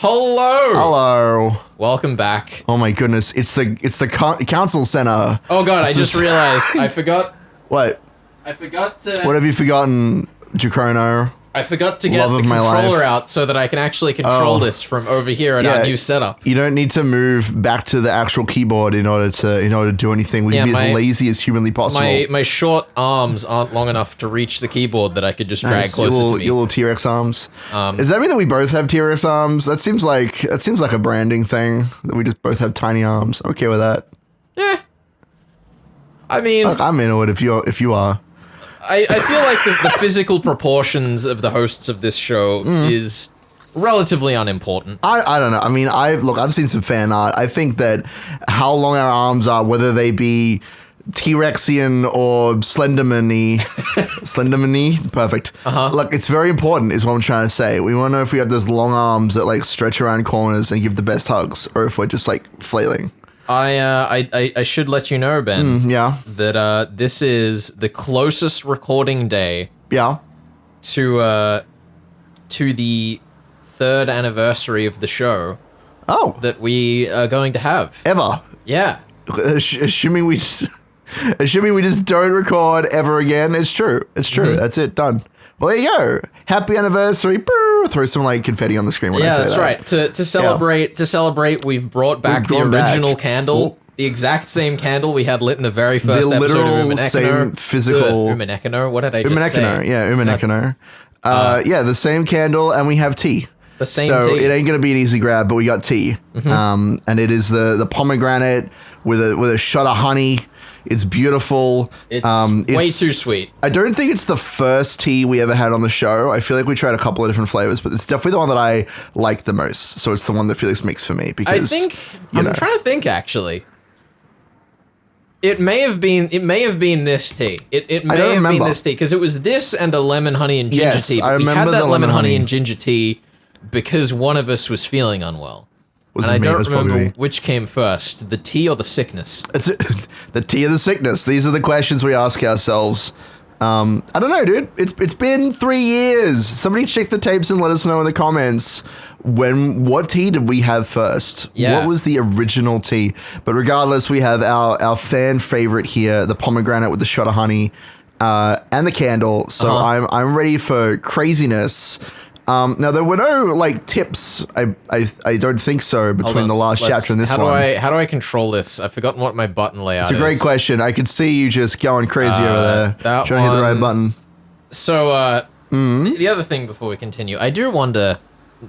Hello. Hello. Welcome back. Oh my goodness, it's the council center. Oh god, I just realized I forgot. What? I forgot to. What have you forgotten, Jacrono? I forgot to get Love the of my controller life. out so that I can actually control this from over here at our new setup. You don't need to move back to the actual keyboard in order to do anything. We can be as lazy as humanly possible. My short arms aren't long enough to reach the keyboard that I could just drag closer to me. Your little T-Rex arms. Does that mean that we both have T-Rex arms? That seems like a branding thing that we just both have tiny arms. I'm okay with that. Yeah. I mean, look, I'm into it if you are. I feel like the physical proportions of the hosts of this show is relatively unimportant. I don't know. I mean, I've seen some fan art. I think that how long our arms are, whether they be T-Rexian or Slenderman-y, Slenderman-y, perfect. Look, it's very important is what I'm trying to say. We want to know if we have those long arms that like stretch around corners and give the best hugs, or if we're just like flailing. I should let you know, Ben. Yeah. That this is the closest recording day. Yeah. To the 3rd anniversary of the show. Oh. That we are going to have. Ever. Yeah. Assuming we just don't record ever again. It's true. It's true. That's it. Done. Well, there you go. Happy anniversary. Brr, throw some like confetti on the screen when I say that. Yeah, that's right. To celebrate, we've brought back the original candle. The exact same candle we had lit in the very first episode of Umanekano. Same physical... Umanekano? What did I just say? Umanekano. Yeah, the same candle, and we have tea. The same tea. So it ain't gonna be an easy grab, but we got tea. And it is the pomegranate with a shot of honey. It's beautiful. It's way too sweet. I don't think it's the first tea we ever had on the show. I feel like we tried a couple of different flavors, but it's definitely the one that I like the most. So it's the one that Felix makes for me because I'm trying to think actually. It may have been this tea. It may have been this tea because it was this and a lemon honey and ginger tea. But we had that lemon honey and ginger tea because one of us was feeling unwell. And I don't remember which came first, the tea or the sickness. The tea or the sickness. These are the questions we ask ourselves. I don't know, dude. It's been 3 years. Somebody check the tapes and let us know in the comments what tea did we have first? Yeah. What was the original tea? But regardless, we have our fan favorite here, the pomegranate with the shot of honey, and the candle. So I'm ready for craziness. Now there were no like tips. I don't think so between the last chapter and this one. How do I control this? I've forgotten what my button layout is. It's a great question. I could see you just going crazy over there, trying to hit the right button. So the other thing before we continue, I do wonder.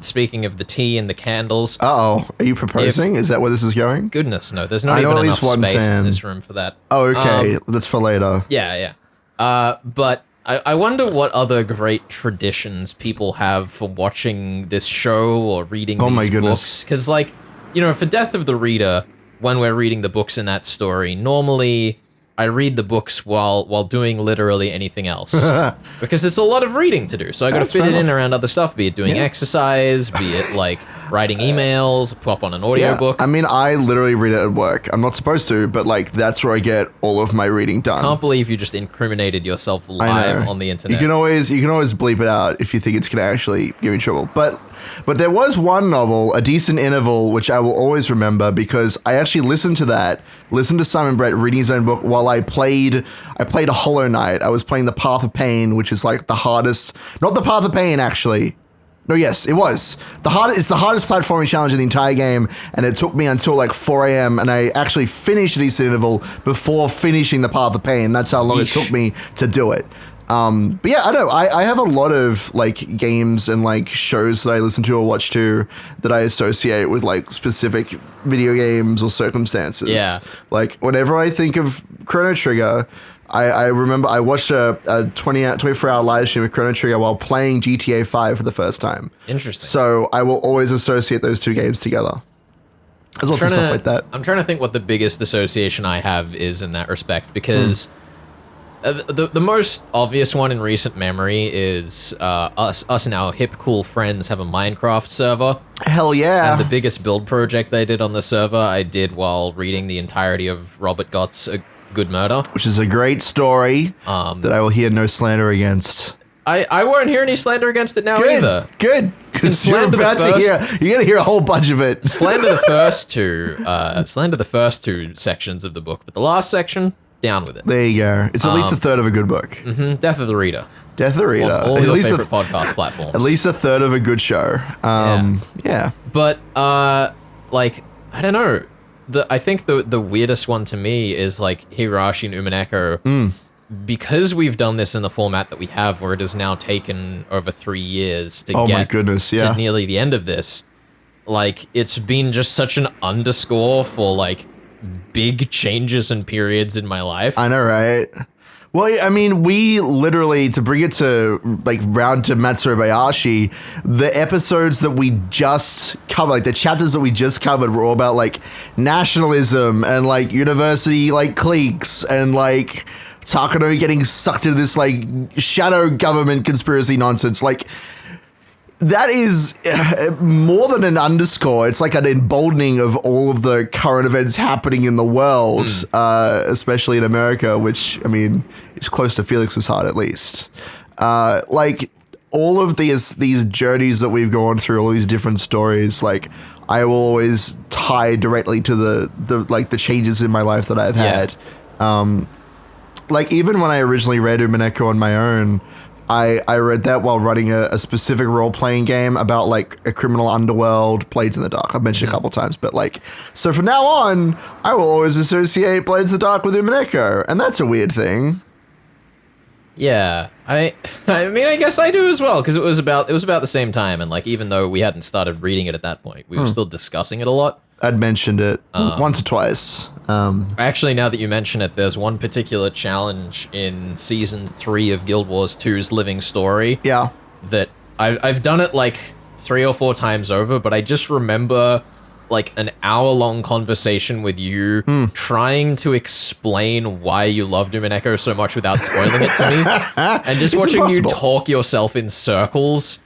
Speaking of the tea and the candles. Are you proposing? Is that where this is going? Goodness no, there's not even enough space in this room for that. Oh, okay. That's for later. Yeah. But I wonder what other great traditions people have for watching this show or reading these books. Because, like, for Death of the Reader, when we're reading the books in that story, normally I read the books while doing literally anything else. Because it's a lot of reading to do. So I got to fit it in around other stuff, be it doing exercise, be it, like, writing emails, pop on an audiobook. I mean, I literally read it at work. I'm not supposed to, but, like, that's where I get all of my reading done. I can't believe you just incriminated yourself live on the internet. You can always bleep it out if you think it's going to actually give you trouble. But there was one novel, A Decent Interval, which I will always remember because I actually listened to Simon Brett reading his own book while I played a Hollow Knight. I was playing the Path of Pain, which is like the hardest, not the Path of Pain actually. No, yes, it was. It's the hardest platforming challenge in the entire game, and it took me until like 4 a.m. and I actually finished A Decent Interval before finishing the Path of Pain. That's how long it took me to do it. But yeah, I know. I have a lot of like games and like shows that I listen to or watch to that I associate with like specific video games or circumstances. Yeah. Like whenever I think of Chrono Trigger, I remember I watched a 24-hour live stream with Chrono Trigger while playing GTA 5 for the first time. Interesting. So I will always associate those two games together. There's lots of stuff like that. I'm trying to think what the biggest association I have is in that respect because the most obvious one in recent memory is us and our hip cool friends have a Minecraft server. Hell yeah. And the biggest build project they did on the server I did while reading the entirety of Robert Gott's Good Murder. Which is a great story that I will hear no slander against. I won't hear any slander against it now either. Good. Because you're gonna hear a whole bunch of it. Slander the first two sections of the book, but the last section, down with it. There you go. It's at least a third of a good book. Death of the Reader. Death of the Reader. All your favorite podcast platforms. At least a third of a good show. Yeah. But like, I don't know. I think the weirdest one to me is like Higurashi and Umineko. Because we've done this in the format that we have, where it has now taken over 3 years to get to nearly the end of this, like, it's been just such an underscore for, like, big changes and periods in my life. I know, right? Well, I mean, we literally, to bring it to, like, round to Matsurobayashi, the episodes that we just covered, like, the chapters that we just covered were all about, like, nationalism and, like, university, like, cliques and, like, Takano getting sucked into this, like, shadow government conspiracy nonsense. Like, that is more than an underscore. It's like an emboldening of all of the current events happening in the world, especially in America, which, I mean, is close to Felix's heart, at least. Like, all of these journeys that we've gone through, all these different stories, like, I will always tie directly to the changes in my life that I've had. Like, even when I originally read Umineko on my own, I read that while running a specific role-playing game about, like, a criminal underworld, Blades in the Dark. I've mentioned a couple times, but, like, so from now on, I will always associate Blades in the Dark with Umineko, and that's a weird thing. Yeah, I mean, I guess I do as well, because it was about the same time, and, like, even though we hadn't started reading it at that point, we were still discussing it a lot. I'd mentioned it once or twice. Actually, now that you mention it, there's one particular challenge in Season 3 of Guild Wars 2's Living Story. Yeah. That I've done it, like, 3 or 4 times over, but I just remember, like, an hour-long conversation with you trying to explain why you loved Umineko so much without spoiling it to me. And just watching you talk yourself in circles.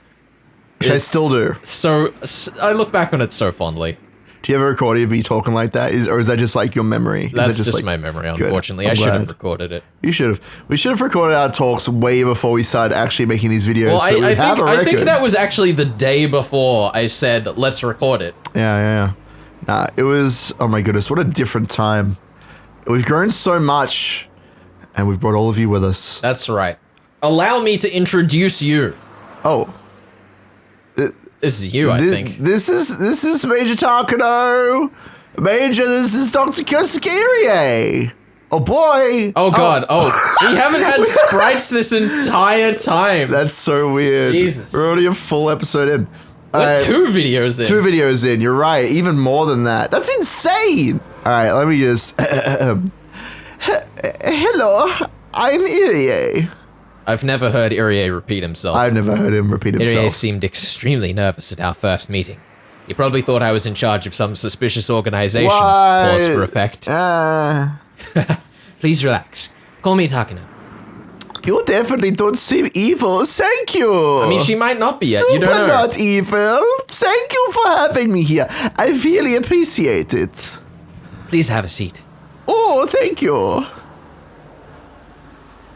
Which I still do. So, I look back on it so fondly. Do you have a recording of me talking like that? Or is that just like your memory? That's just like, my memory, unfortunately. I should have recorded it. You should have. We should have recorded our talks way before we started actually making these videos. Well, I think that was actually the day before I said, let's record it. Yeah. Nah, it was, oh my goodness, what a different time. We've grown so much, and we've brought all of you with us. That's right. Allow me to introduce you. Oh. This is you, I think. This is Major Takano. Major, this is Dr. Irie. Oh boy. Oh god. Oh, we haven't had sprites this entire time. That's so weird. Jesus. We're already a full episode in. We're 2 videos in. 2 videos in, you're right. Even more than that. That's insane. All right, let me just... Hello, I'm Irie. I've never heard Irie repeat himself. I've never heard him repeat himself. Irie seemed extremely nervous at our first meeting. He probably thought I was in charge of some suspicious organization. What? Pause for effect. Please relax. Call me Takano. You definitely don't seem evil. Thank you. I mean, she might not be yet. Super You don't know. not evil. Thank you for having me here. I really appreciate it. Please have a seat. Oh, thank you.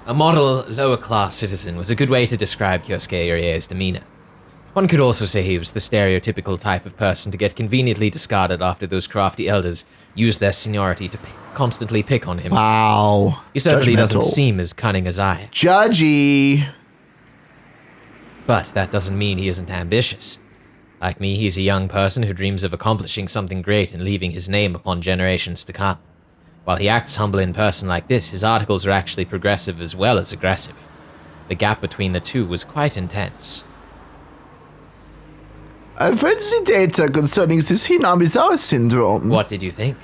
A model, lower-class citizen was a good way to describe Kyosuke Irie's demeanor. One could also say he was the stereotypical type of person to get conveniently discarded after those crafty elders used their seniority to constantly pick on him. Wow. He certainly doesn't seem as cunning as I am. Judgy. But that doesn't mean he isn't ambitious. Like me, he's a young person who dreams of accomplishing something great and leaving his name upon generations to come. While he acts humble in person like this, his articles are actually progressive as well as aggressive. The gap between the two was quite intense. I've read the data concerning this Hinamizawa syndrome. What did you think?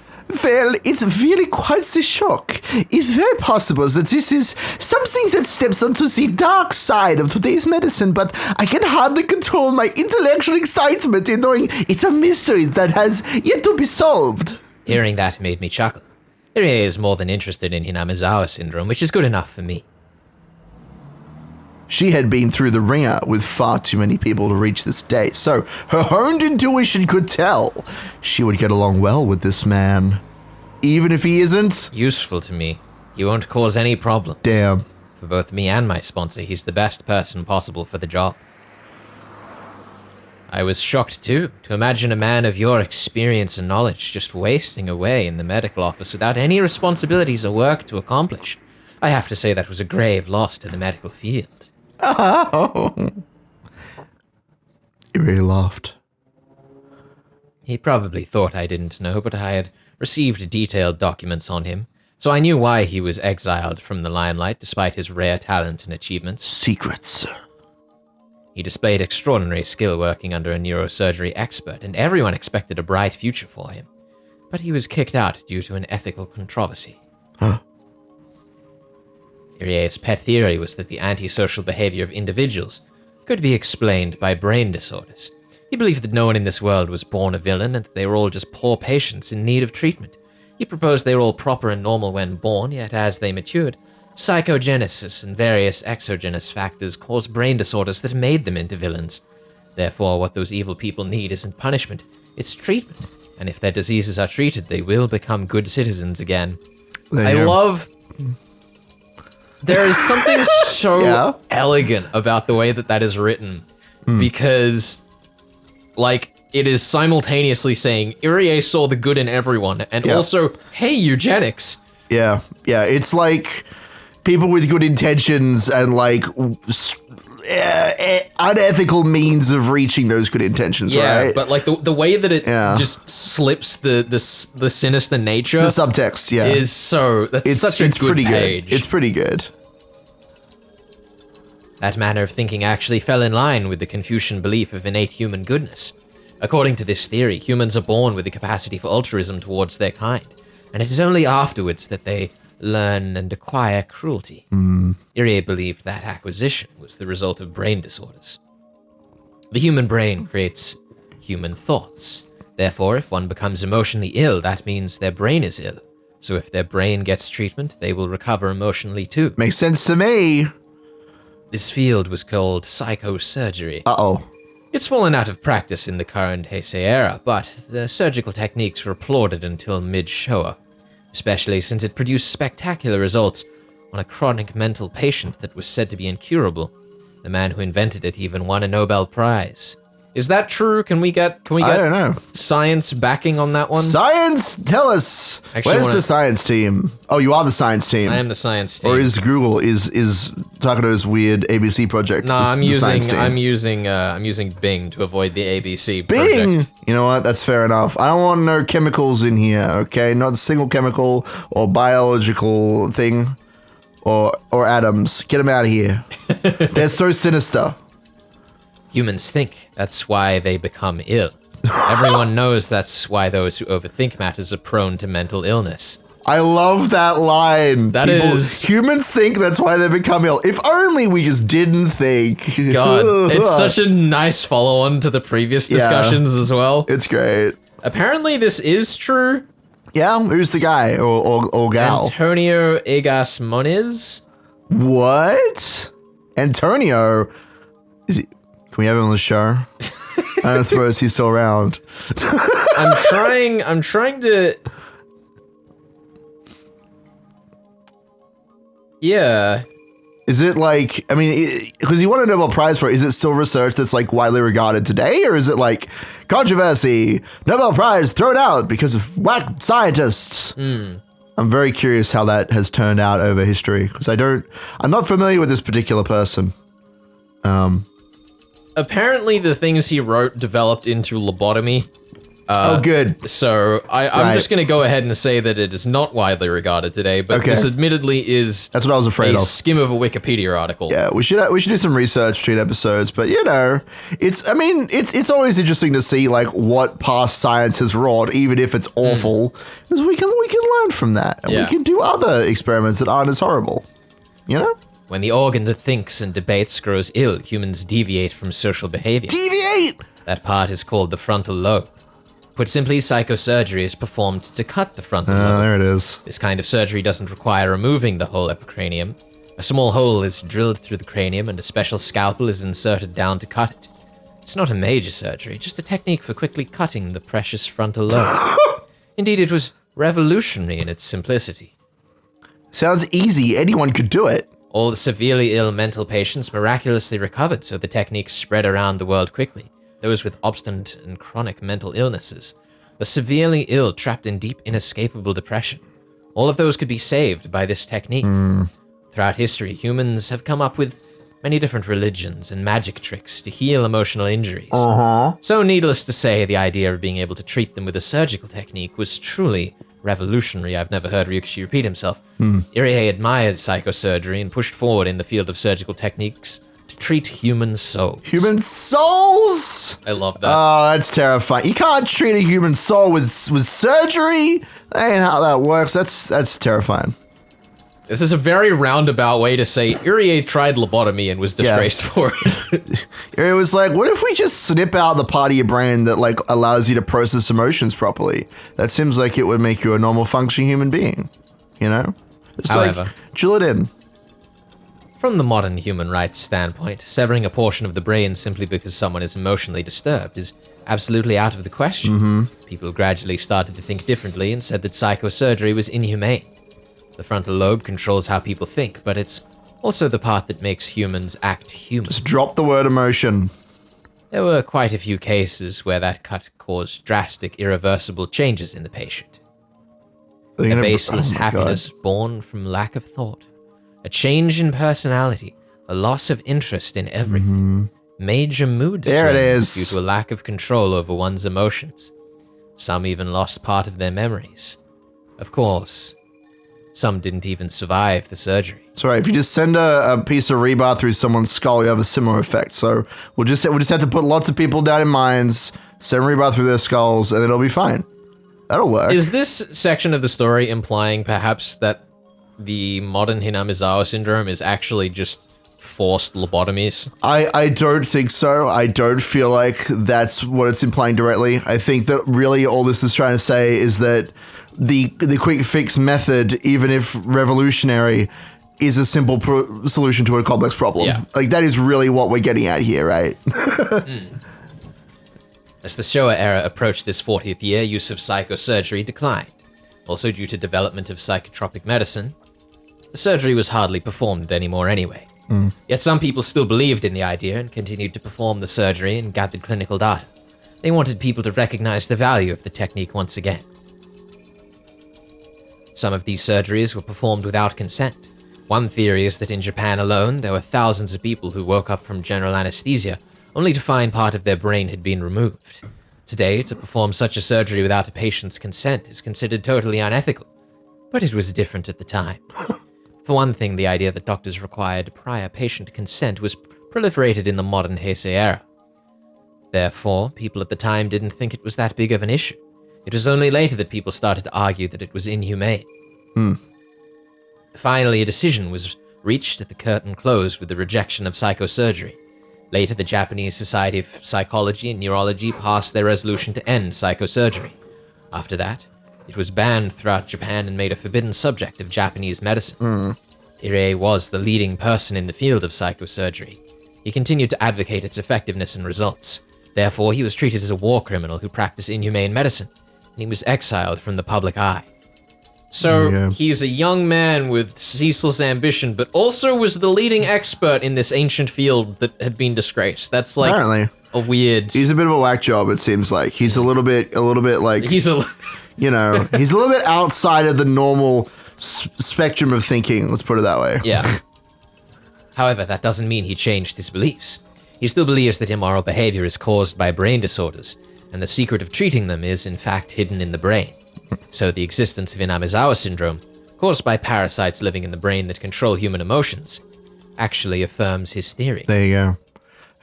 Well, it's really quite the shock. It's very possible that this is something that steps onto the dark side of today's medicine, but I can hardly control my intellectual excitement in knowing it's a mystery that has yet to be solved. Hearing that made me chuckle. Irie is more than interested in Hinamizawa syndrome, which is good enough for me. She had been through the ringer with far too many people to reach this day, so her honed intuition could tell she would get along well with this man. Even if he isn't... useful to me. He won't cause any problems. Damn. For both me and my sponsor, he's the best person possible for the job. I was shocked too, to imagine a man of your experience and knowledge just wasting away in the medical office without any responsibilities or work to accomplish. I have to say that was a grave loss to the medical field. Oh. Irie laughed. He probably thought I didn't know, but I had received detailed documents on him, so I knew why he was exiled from the limelight despite his rare talent and achievements. Secrets. He displayed extraordinary skill working under a neurosurgery expert, and everyone expected a bright future for him. But he was kicked out due to an ethical controversy. Huh. Irie's pet theory was that the antisocial behavior of individuals could be explained by brain disorders. He believed that no one in this world was born a villain and that they were all just poor patients in need of treatment. He proposed they were all proper and normal when born, yet as they matured, psychogenesis and various exogenous factors caused brain disorders that made them into villains. Therefore, what those evil people need isn't punishment, it's treatment. And if their diseases are treated, they will become good citizens again. There is something so elegant about the way that is written, because, like, it is simultaneously saying, Irie saw the good in everyone, and also, hey, eugenics. Yeah, it's like people with good intentions and, like, unethical means of reaching those good intentions, right? Yeah, but, like, the way that it just slips the sinister nature. The subtext, is so, it's such a good page. Good. It's pretty good. That manner of thinking actually fell in line with the Confucian belief of innate human goodness. According to this theory, humans are born with the capacity for altruism towards their kind, and it is only afterwards that they learn and acquire cruelty. Irie believed that acquisition was the result of brain disorders. The human brain creates human thoughts. Therefore, if one becomes emotionally ill, that means their brain is ill. So if their brain gets treatment, they will recover emotionally too. Makes sense to me. This field was called psychosurgery. Uh-oh. It's fallen out of practice in the current Heisei era, but the surgical techniques were applauded until mid-Showa, especially since it produced spectacular results on a chronic mental patient that was said to be incurable. The man who invented it even won a Nobel Prize. Is that true? Can we get I don't know. Science backing on that one? Science, tell us. Where's the science team? Oh, you are the science team. I am the science team. Or is Google is Takano's weird ABC project? No, I'm using Bing to avoid the ABC Bing. project. You know what? That's fair enough. I don't want no chemicals in here. Okay, not a single chemical or biological thing or atoms. Get them out of here. They're so sinister. Humans think, that's why they become ill. Everyone knows that's why those who overthink matters are prone to mental illness. I love that line. Humans think that's why they become ill. If only we just didn't think. God, it's such a nice follow-on to the previous discussions as well. It's great. Apparently this is true. Yeah, who's the guy or gal? Antonio Egas Moniz. What? Antonio? Is he... Can we have him on the show? I don't suppose he's still around. I'm trying to... Yeah. Is it like, I mean, because he won a Nobel Prize for it, is it still research that's like widely regarded today? Or is it like controversy, Nobel Prize thrown out because of whack scientists? I'm very curious how that has turned out over history because I'm not familiar with this particular person. Apparently the things he wrote developed into lobotomy. Oh, good. So I'm just going to go ahead and say that it is not widely regarded today, but this admittedly is that's what I was afraid of. Skim of a Wikipedia article. Yeah, we should do some research between episodes, but you know, it's always interesting to see like what past science has wrought, even if it's awful, because we can learn from that, and we can do other experiments that aren't as horrible. You know? When the organ that thinks and debates grows ill, humans deviate from social behavior. Deviate! That part is called the frontal lobe. Put simply, psychosurgery is performed to cut the frontal lobe. There it is. This kind of surgery doesn't require removing the whole epicranium. A small hole is drilled through the cranium and a special scalpel is inserted down to cut it. It's not a major surgery, just a technique for quickly cutting the precious frontal lobe. Indeed, it was revolutionary in its simplicity. Sounds easy. Anyone could do it. All the severely ill mental patients miraculously recovered, so the technique spread around the world quickly. those with obstinate and chronic mental illnesses, the severely ill trapped in deep, inescapable depression. All of those could be saved by this technique. Throughout history, humans have come up with many different religions and magic tricks to heal emotional injuries. So needless to say, the idea of being able to treat them with a surgical technique was truly revolutionary. I've never heard Ryukishi repeat himself. Irie admired psychosurgery and pushed forward in the field of surgical techniques to treat human souls. Human souls? I love that. Oh, that's terrifying. You can't treat a human soul with surgery? That ain't how that works. That's terrifying. This is a very roundabout way to say Irie tried lobotomy and was disgraced for it. It was like, what if we just snip out the part of your brain that like allows you to process emotions properly? That seems like it would make you a normal functioning human being, you know? Just However, drill it in. From the modern human rights standpoint, severing a portion of the brain simply because someone is emotionally disturbed is absolutely out of the question. People gradually started to think differently and said that psychosurgery was inhumane. The frontal lobe controls how people think, but it's also the part that makes humans act human. Just drop the word emotion. There were quite a few cases where that cut caused drastic, irreversible changes in the patient. A baseless happiness born from lack of thought. A change in personality. A loss of interest in everything. Major mood swings due to a lack of control over one's emotions. Some even lost part of their memories. Of course, some didn't even survive the surgery. Sorry, if you just send a piece of rebar through someone's skull, you have a similar effect. So we'll just have to put lots of people down in mines, send rebar through their skulls, and it'll be fine. That'll work. Is this section of the story implying perhaps that the modern Hinamizawa syndrome is actually just forced lobotomies? I don't think so. I don't feel like that's what it's implying directly. I think that really all this is trying to say is that the quick fix method, even if revolutionary, is a simple solution to a complex problem. Yeah. Like, that is really what we're getting at here, right? As the Showa era approached this 40th year, use of psychosurgery declined. Also due to development of psychotropic medicine, the surgery was hardly performed anymore anyway. Yet some people still believed in the idea and continued to perform the surgery and gathered clinical data. They wanted people to recognize the value of the technique once again. Some of these surgeries were performed without consent. One theory is that in Japan alone, there were thousands of people who woke up from general anesthesia only to find part of their brain had been removed. Today, to perform such a surgery without a patient's consent is considered totally unethical, but it was different at the time. For one thing, the idea that doctors required prior patient consent was proliferated in the modern Heisei era. Therefore, people at the time didn't think it was that big of an issue. It was only later that people started to argue that it was inhumane. Finally, a decision was reached at the curtain closed with the rejection of psychosurgery. Later, the Japanese Society of Psychology and Neurology passed their resolution to end psychosurgery. After that, it was banned throughout Japan and made a forbidden subject of Japanese medicine. Irie was the leading person in the field of psychosurgery. He continued to advocate its effectiveness and results. Therefore, he was treated as a war criminal who practiced inhumane medicine, and he was exiled from the public eye. So, he's a young man with ceaseless ambition, but also was the leading expert in this ancient field that had been disgraced. That's like a weird... He's a bit of a whack job, it seems like. He's a little bit like... He's a... You know, he's a little bit outside of the normal spectrum of thinking, let's put it that way. Yeah. However, that doesn't mean he changed his beliefs. He still believes that immoral behavior is caused by brain disorders, and the secret of treating them is, in fact, hidden in the brain. So the existence of Hinamizawa syndrome, caused by parasites living in the brain that control human emotions, actually affirms his theory. There you go.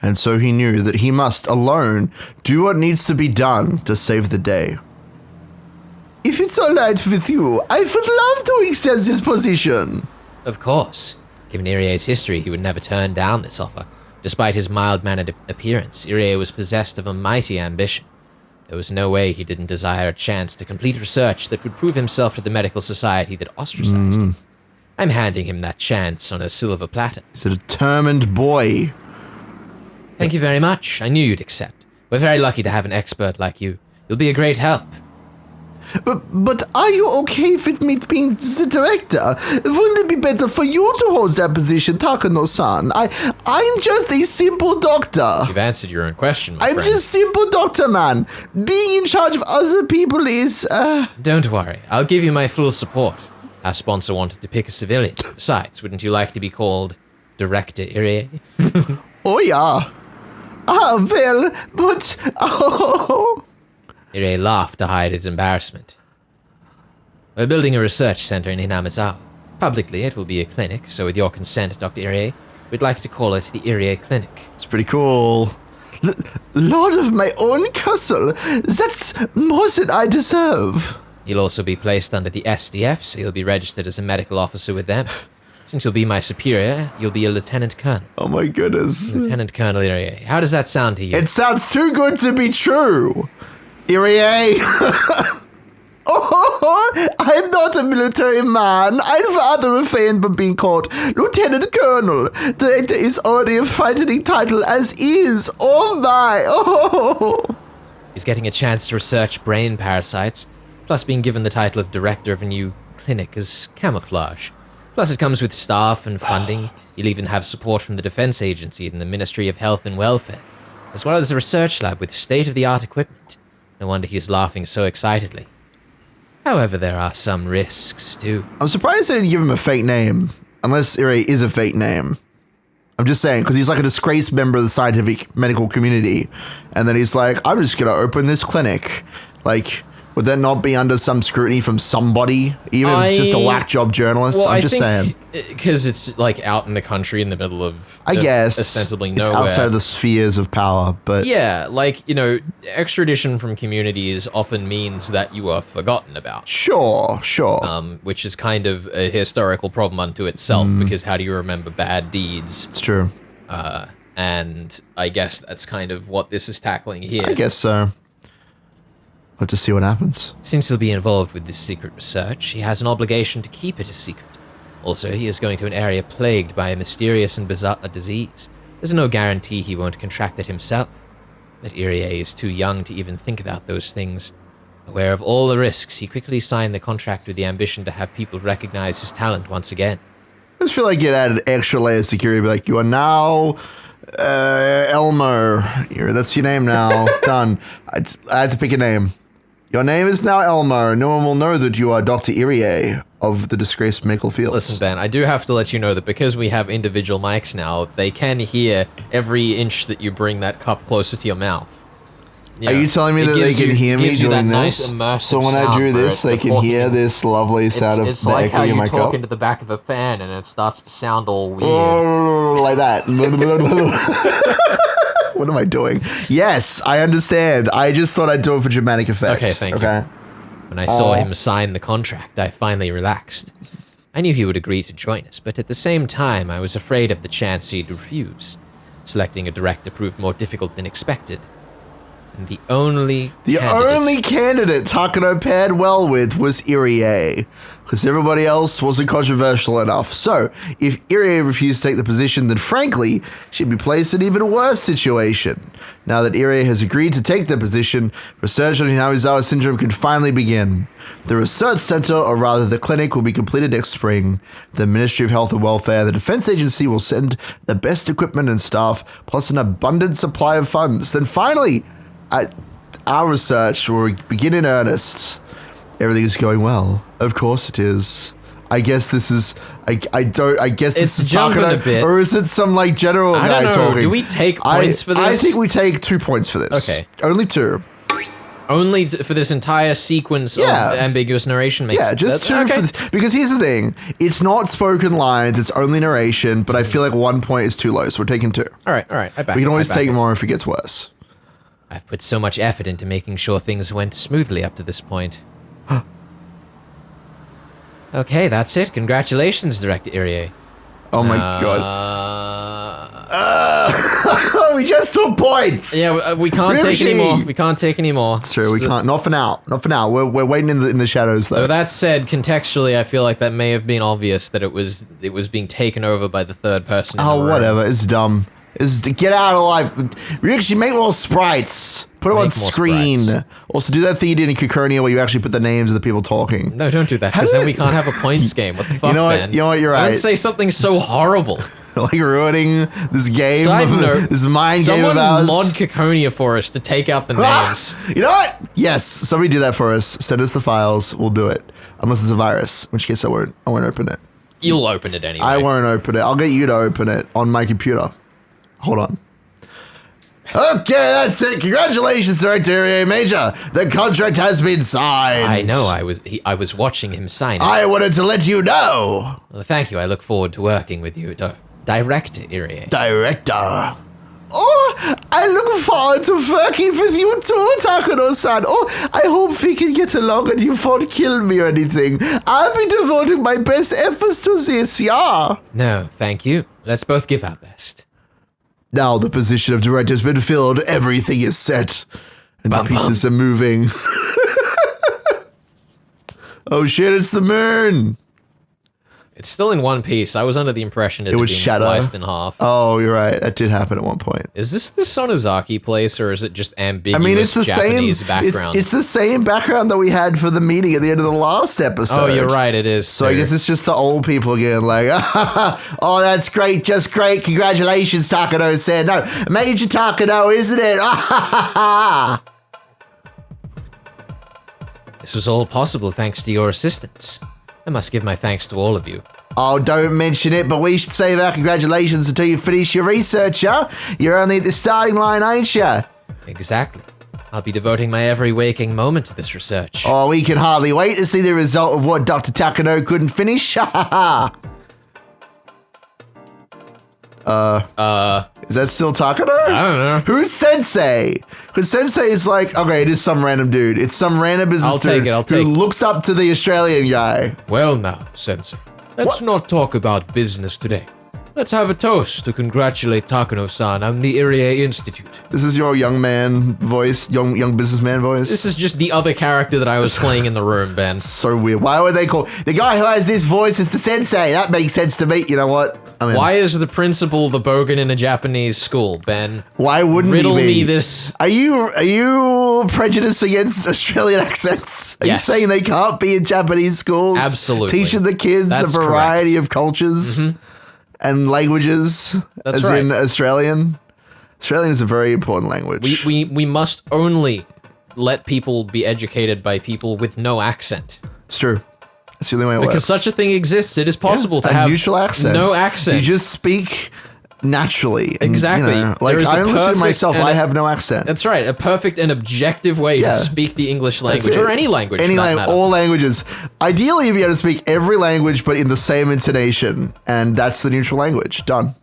And so he knew that he must, alone, do what needs to be done to save the day. If it's all right with you, I would love to accept this position. Of course. Given Irie's history, he would never turn down this offer. Despite his mild-mannered appearance, Irie was possessed of a mighty ambition. There was no way he didn't desire a chance to complete research that would prove himself to the medical society that ostracized him. I'm handing him that chance on a silver platter. He's a determined boy. Thank you very much. I knew you'd accept. We're very lucky to have an expert like you. You'll be a great help. But are you okay with me being the director? Wouldn't it be better for you to hold that position, Takano-san? I'm just a simple doctor. You've answered your own question, my friend. I'm just simple doctor, man. Being in charge of other people is, Don't worry. I'll give you my full support. Our sponsor wanted to pick a civilian. Besides, wouldn't you like to be called Director Irie? Oh, yeah. Well, but... Oh... Irie laughed to hide his embarrassment. We're building a research center in Hinamizawa. Publicly, it will be a clinic, so with your consent, Dr. Irie, we'd like to call it the Irie Clinic. It's pretty cool. Lord of my own castle. That's more than I deserve. He'll also be placed under the SDF, so he'll be registered as a medical officer with them. Since you'll be my superior, you'll be a lieutenant colonel. Oh my goodness. Lieutenant Colonel Irie. How does that sound to you? It sounds too good to be true. Irie. Oh, I'm not a military man. I'd rather refrain from being called Lieutenant Colonel. Director is already a frightening title as is. Oh my. Oh. He's getting a chance to research brain parasites, plus being given the title of director of a new clinic as camouflage. Plus it comes with staff and funding. You'll even have support from the Defense Agency and the Ministry of Health and Welfare, as well as a research lab with state-of-the-art equipment. No wonder he's laughing so excitedly. However, there are some risks, too. I'm surprised they didn't give him a fake name, unless Irie is a fake name. I'm just saying, because he's like a disgraced member of the scientific medical community, and then he's like, I'm just going to open this clinic. Like, would that not be under some scrutiny from somebody, even if it's just a whack job journalist? Well, I'm just saying. Because it's like out in the country in the middle of, I guess, ostensibly it's nowhere. outside of the spheres of power, but... Yeah, like, you know, extradition from communities often means that you are forgotten about. Sure. Which is kind of a historical problem unto itself, because how do you remember bad deeds? It's true. And I guess that's kind of what this is tackling here. I guess so. Let's just see what happens. Since he'll be involved with this secret research, he has an obligation to keep it a secret. Also, he is going to an area plagued by a mysterious and bizarre disease. There's no guarantee he won't contract it himself. But Irie is too young to even think about those things. Aware of all the risks, he quickly signed the contract with the ambition to have people recognize his talent once again. I just feel like it added an extra layer of security. Be like, you are now Elmer. That's your name now. Done. I had to pick a name. Your name is now Elmer. No one will know that you are Dr. Irie of the disgraced medical field. Listen, Ben, I do have to let you know that because we have individual mics now, they can hear every inch that you bring that cup closer to your mouth. Are you telling me that they can hear me doing this? So when I do this, they can hear this lovely sound of the echo in my cup? It's like how you talk into the back of a fan and it starts to sound all weird. Like that. What am I doing? Yes, I understand. I just thought I'd do it for dramatic effect. Okay, thank you. When I saw him sign the contract, I finally relaxed. I knew he would agree to join us, but at the same time, I was afraid of the chance he'd refuse. Selecting a director proved more difficult than expected. And the only candidate Takano paired well with was Irie, because everybody else wasn't controversial enough. So, if Irie refused to take the position, then frankly, she'd be placed in an even worse situation. Now that Irie has agreed to take the position, research on Hinamizawa syndrome can finally begin. The research center, or rather the clinic, will be completed next spring. The Ministry of Health and Welfare, the Defense Agency will send the best equipment and staff, plus an abundant supply of funds. Then finally, our research will begin in earnest. Everything is going well. Of course it is. I guess this is. I guess this is jumping a bit, or is it some like general guy I don't know. talking? Do we take points for this? I think we take 2 points for this. Okay, only 2. Only for this entire sequence of ambiguous narration makes just 2 okay. for this, because here's the thing: it's not spoken lines; it's only narration. But I feel like 1 point is too low, so we're taking 2. All right. We can always take more if it gets worse. I've put so much effort into making sure things went smoothly up to this point. Okay, that's it. Congratulations, Director Irie. Oh my god. We just took points! Yeah, we can't take any more. We can't take any more. It's true, we can't. Not for now. Not for now. We're waiting in the shadows, though. So that said, contextually, I feel like that may have been obvious that it was being taken over by the third person. Oh, whatever. It's dumb. Get out of life. We actually make little sprites. Put Put them on Make more screen. sprites. Also, do that thing you did in Kikonia where you actually put the names of the people talking. No, don't do that, because then we can't have a points game. What the fuck, man? You know what? You're right. Don't say something so horrible. Like ruining this game. Side note, this mind game of ours. Someone mod Kikonia for us to take out the names. You know what? Yes, somebody do that for us. Send us the files. We'll do it. Unless it's a virus, in which case I won't open it. You'll open it anyway. I won't open it. I'll get you to open it on my computer. Hold on. Okay, that's it. Congratulations, Director Irie Major. The contract has been signed. I know. I was watching him sign it. I wanted to let you know. Well, thank you. I look forward to working with you, Director Irie. Director. Oh, I look forward to working with you too, Takano-san. Oh, I hope we can get along and you won't kill me or anything. I'll be devoting my best efforts to this, yeah. No, thank you. Let's both give our best. Now the position of director has been filled. Everything is set. And the pieces are moving. Oh shit, it's the moon. It's still in one piece. I was under the impression it had been sliced in half. Oh, you're right. That did happen at one point. Is this the Sonozaki place, or is it just ambiguous it's the Japanese same background? It's the same background that we had for the meeting at the end of the last episode. Oh, you're right. It is. So I guess it's just the old people again, like, oh, that's great, just great. Congratulations, Takano-san. No, Major Takano, isn't it? This was all possible thanks to your assistance. I must give my thanks to all of you. Oh, don't mention it, but we should save our congratulations until you finish your research, huh? You're only at the starting line, ain't you? Exactly. I'll be devoting my every waking moment to this research. Oh, we can hardly wait to see the result of what Dr. Takano couldn't finish. Ha ha ha. Is that still Takano? I don't know. Who's Sensei? Because Sensei is like, okay, it is some random dude. It's some random business dude who looks up to the Australian guy. Well now, Sensei, let's not talk about business today. Let's have a toast to congratulate Takano-san on the Irie Institute. This is your young man voice, young businessman voice? This is just the other character that I was playing in the room, Ben. So weird. Why would they call... The guy who has this voice is the Sensei. That makes sense to me. You know what? Why is the principal the bogan in a Japanese school, Ben? Why wouldn't Riddle he be? me this. Are you prejudiced against Australian accents? Are you saying they can't be in Japanese schools? Absolutely. Teaching the kids a variety of cultures and languages, in Australian? Australian is a very important language. We must only let people be educated by people with no accent. It's true. That's the only way it works. Because such a thing exists. It is possible to have neutral accent. No accent. You just speak naturally. And, exactly. You know, like I listen to myself, I have no accent. That's right. A perfect and objective way to speak the English language, or any language. All languages. Ideally, you'd be able to speak every language, but in the same intonation, and that's the neutral language. Done.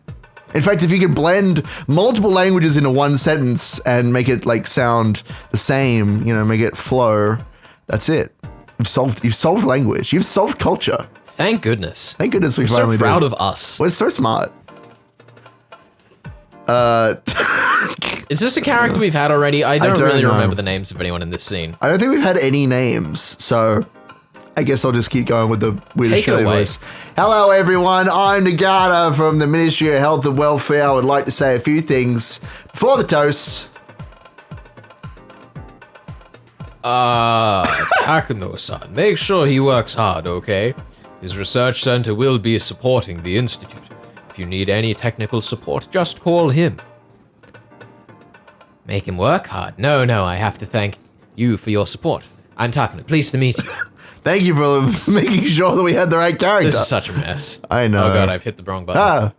In fact, if you could blend multiple languages into one sentence and make it like sound the same, make it flow, that's it. You've solved language. You've solved culture. Thank goodness. Thank goodness we finally so proud of us. We're so smart. Is this a character we've had already? I don't really remember the names of anyone in this scene. I don't think we've had any names, so I guess I'll just keep going with the Australian voice. Hello, everyone. I'm Nagata from the Ministry of Health and Welfare. I would like to say a few things before the toast. Takano-san, make sure he works hard, okay? His research center will be supporting the institute. If you need any technical support, just call him. Make him work hard? No, I have to thank you for your support. I'm Takano, pleased to meet you. Thank you for making sure that we had the right character. This is such a mess. I know. Oh god, I've hit the wrong button.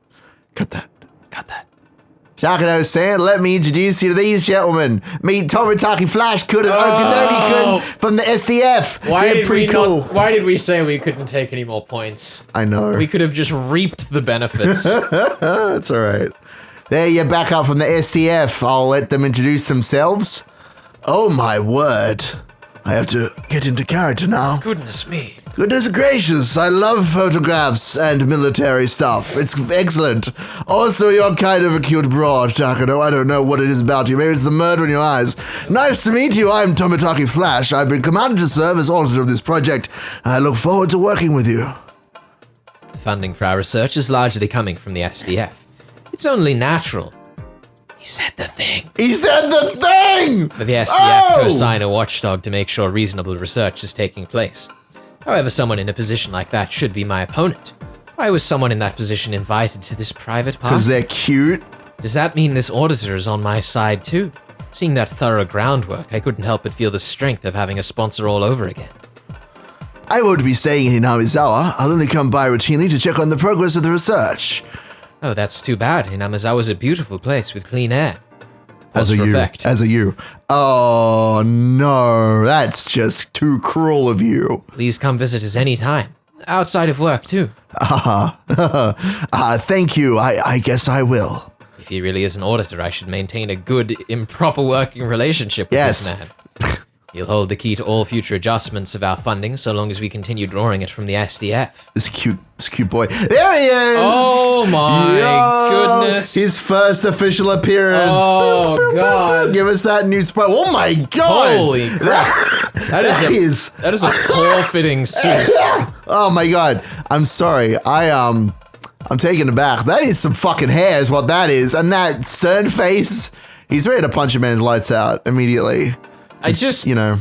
Cut that. Takano-san, let me introduce you to these gentlemen. Meet Tomitaki Flash Kun and Okanoni-kun from the SDF. Why did we say we couldn't take any more points? I know. We could have just reaped the benefits. That's all right. There, you're back up from the SDF. I'll let them introduce themselves. Oh my word. I have to get into character now. Goodness me. Goodness gracious, I love photographs and military stuff. It's excellent. Also, you're kind of a cute broad, Takano. I don't know what it is about you. Maybe it's the murder in your eyes. Nice to meet you. I'm Tomitaki Flash. I've been commanded to serve as auditor of this project. I look forward to working with you. Funding for our research is largely coming from the SDF. It's only natural. He said the thing. He said the thing! For the SDF to assign a watchdog to make sure reasonable research is taking place. However, someone in a position like that should be my opponent. Why was someone in that position invited to this private party? Because they're cute. Does that mean this auditor is on my side too? Seeing that thorough groundwork, I couldn't help but feel the strength of having a sponsor all over again. I won't be staying in Inamizawa. I'll only come by routinely to check on the progress of the research. Oh, that's too bad. Inamizawa's a beautiful place with clean air. As a you. Oh, no. That's just too cruel of you. Please come visit us anytime. Outside of work, too. Thank you. I guess I will. If he really is an auditor, I should maintain a good, improper working relationship with this man. He'll hold the key to all future adjustments of our funding so long as we continue drawing it from the SDF. This cute boy. There he is! Oh my goodness. His first official appearance. Oh, God. Give us that new sprite. Oh my God! Holy crap. That is a poor-fitting suit. Oh my God. I'm sorry. I'm taken aback. That is some fucking hair is what that is. And that stern face, he's ready to punch a man's lights out immediately. I just, Yeah.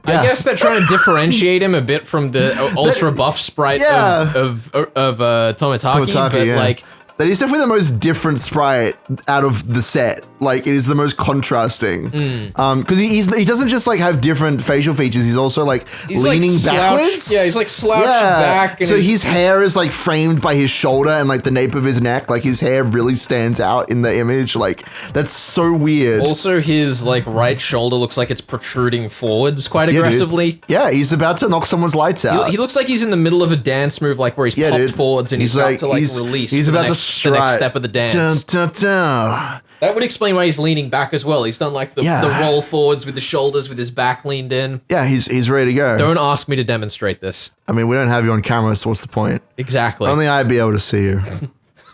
I guess they're trying to differentiate him a bit from the ultra buff sprite of Tomitaki, but like... That is definitely the most different sprite out of the set. Like, it is the most contrasting. Because he doesn't just, like, have different facial features. He's also, like, leaning backwards. Yeah, he's, like, slouched back. And so his hair is, like, framed by his shoulder and, like, the nape of his neck. Like, his hair really stands out in the image. Like, that's so weird. Also, his, like, right shoulder looks like it's protruding forwards quite aggressively. Dude. Yeah, he's about to knock someone's lights out. He looks like he's in the middle of a dance move, like, where he's popped forwards and he's about to, like, release. He's about to the next step of the dance. Dun, dun, dun. That would explain why he's leaning back as well. He's done like the roll forwards with the shoulders with his back leaned in. Yeah, he's ready to go. Don't ask me to demonstrate this. I mean, we don't have you on camera, so what's the point? Exactly. Only I'd be able to see you.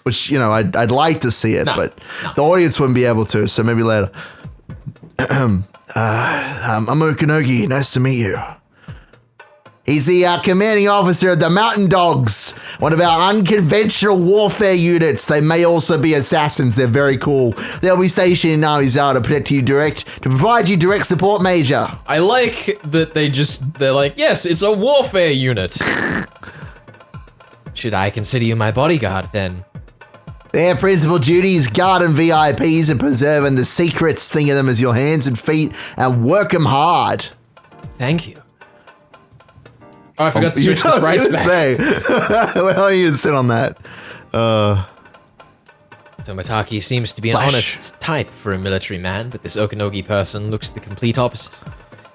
Which, I'd like to see it, but the audience wouldn't be able to, so maybe later. I'm Okanogi. Nice to meet you. He's the commanding officer of the Mountain Dogs, one of our unconventional warfare units. They may also be assassins. They're very cool. They'll be stationed in Namizawa to provide you direct support, Major. I like that they're like, yes, it's a warfare unit. Should I consider you my bodyguard then? Their principal duty is guarding VIPs and preserving the secrets. Think of them as your hands and feet and work them hard. Thank you. Oh, I forgot to switch the sprites back. Well, you can sit on that. Tomitaki seems to be an honest type for a military man, but this Okanogi person looks the complete opposite.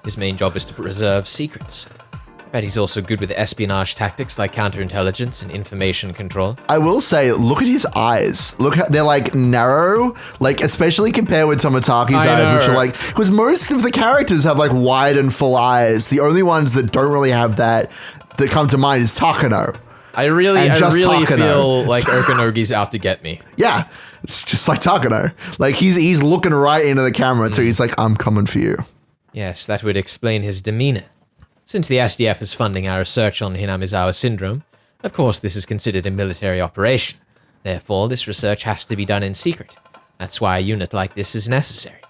His main job is to preserve secrets. I bet he's also good with espionage tactics like counterintelligence and information control. I will say, look at his eyes. Look, they're like narrow, like especially compared with Tomitaki's eyes, which are like, because most of the characters have like wide and full eyes. The only ones that don't really have that come to mind is Takano. I really feel like Okanogi's out to get me. Yeah, it's just like Takano. Like he's looking right into the camera, so he's like, I'm coming for you. Yes, that would explain his demeanor. Since the SDF is funding our research on Hinamizawa syndrome, of course this is considered a military operation. Therefore, this research has to be done in secret. That's why a unit like this is necessary.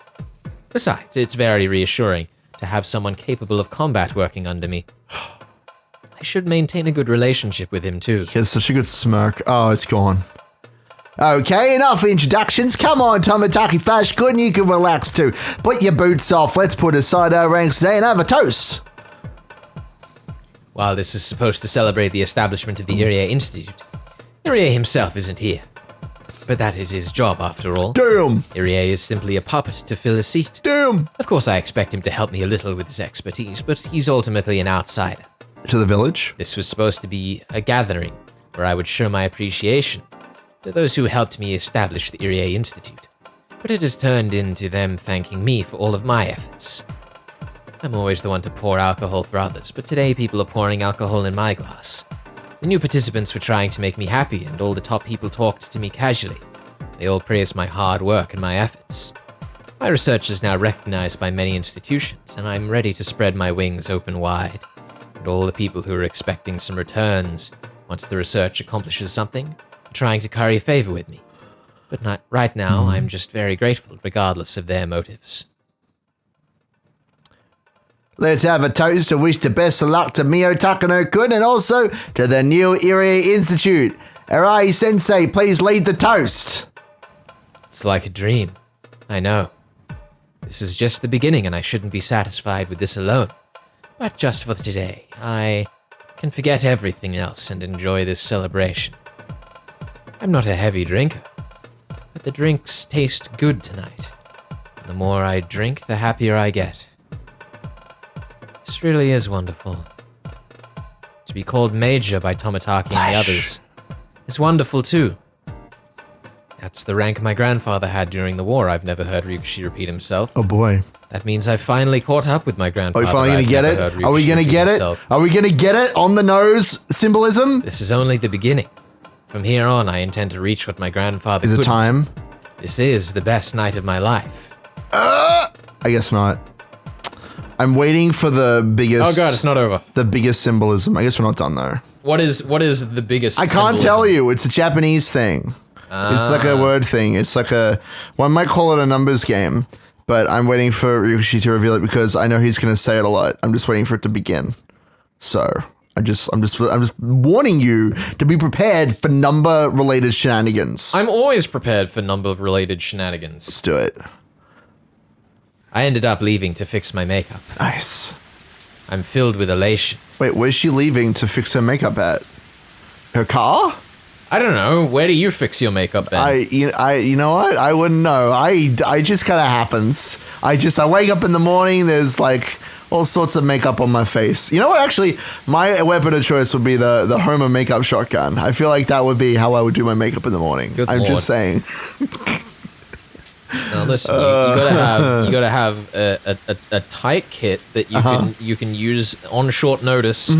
Besides, it's very reassuring to have someone capable of combat working under me. I should maintain a good relationship with him too. He has such a good smirk. Oh, it's gone. Okay, enough introductions. Come on, Tomitaki Flash Good, and you can relax too. Put your boots off. Let's put aside our ranks today and have a toast. While this is supposed to celebrate the establishment of the Irie Institute, Irie himself isn't here. But that is his job, after all. Damn! Irie is simply a puppet to fill a seat. Damn! Of course, I expect him to help me a little with his expertise, but he's ultimately an outsider. To the village? This was supposed to be a gathering where I would show my appreciation to those who helped me establish the Irie Institute. But it has turned into them thanking me for all of my efforts. I'm always the one to pour alcohol for others, but today people are pouring alcohol in my glass. The new participants were trying to make me happy, and all the top people talked to me casually. They all praised my hard work and my efforts. My research is now recognized by many institutions, and I'm ready to spread my wings open wide. And all the people who are expecting some returns, once the research accomplishes something, are trying to curry favor with me. But not right now, I'm just very grateful, regardless of their motives. Let's have a toast to wish the best of luck to Mio Takano-kun and also to the new Irie Institute. Arai Sensei, please lead the toast. It's like a dream. I know. This is just the beginning and I shouldn't be satisfied with this alone. But just for today, I can forget everything else and enjoy this celebration. I'm not a heavy drinker, but the drinks taste good tonight. And the more I drink, the happier I get. This really is wonderful. To be called Major by Tomitaki and the others is wonderful too. That's the rank my grandfather had during the war. I've never heard Ryukishi repeat himself. Oh boy. That means I've finally caught up with my grandfather. Are we finally gonna get it? Are we gonna get it? Are we gonna get it? On the nose symbolism? This is only the beginning. From here on, I intend to reach what my grandfather couldn't. Is it time? This is the best night of my life. I guess not. I'm waiting for the biggest... Oh god, it's not over. The biggest symbolism. I guess we're not done though. What is the biggest I can't tell you. It's a Japanese thing. It's like a word thing. It's like one might call it a numbers game, but I'm waiting for Ryukishi to reveal it because I know he's going to say it a lot. I'm just waiting for it to begin. So I'm just warning you to be prepared for number-related shenanigans. I'm always prepared for number-related shenanigans. Let's do it. I ended up leaving to fix my makeup. Nice. I'm filled with elation. Wait, where's she leaving to fix her makeup at? Her car? I don't know. Where do you fix your makeup then? You know what? I wouldn't know. I just kind of happens. I wake up in the morning. There's like all sorts of makeup on my face. You know what? Actually, my weapon of choice would be the Homer makeup shotgun. I feel like that would be how I would do my makeup in the morning. Good I'm Lord. Just saying. Now listen, you gotta have a tight kit that you can use on short notice.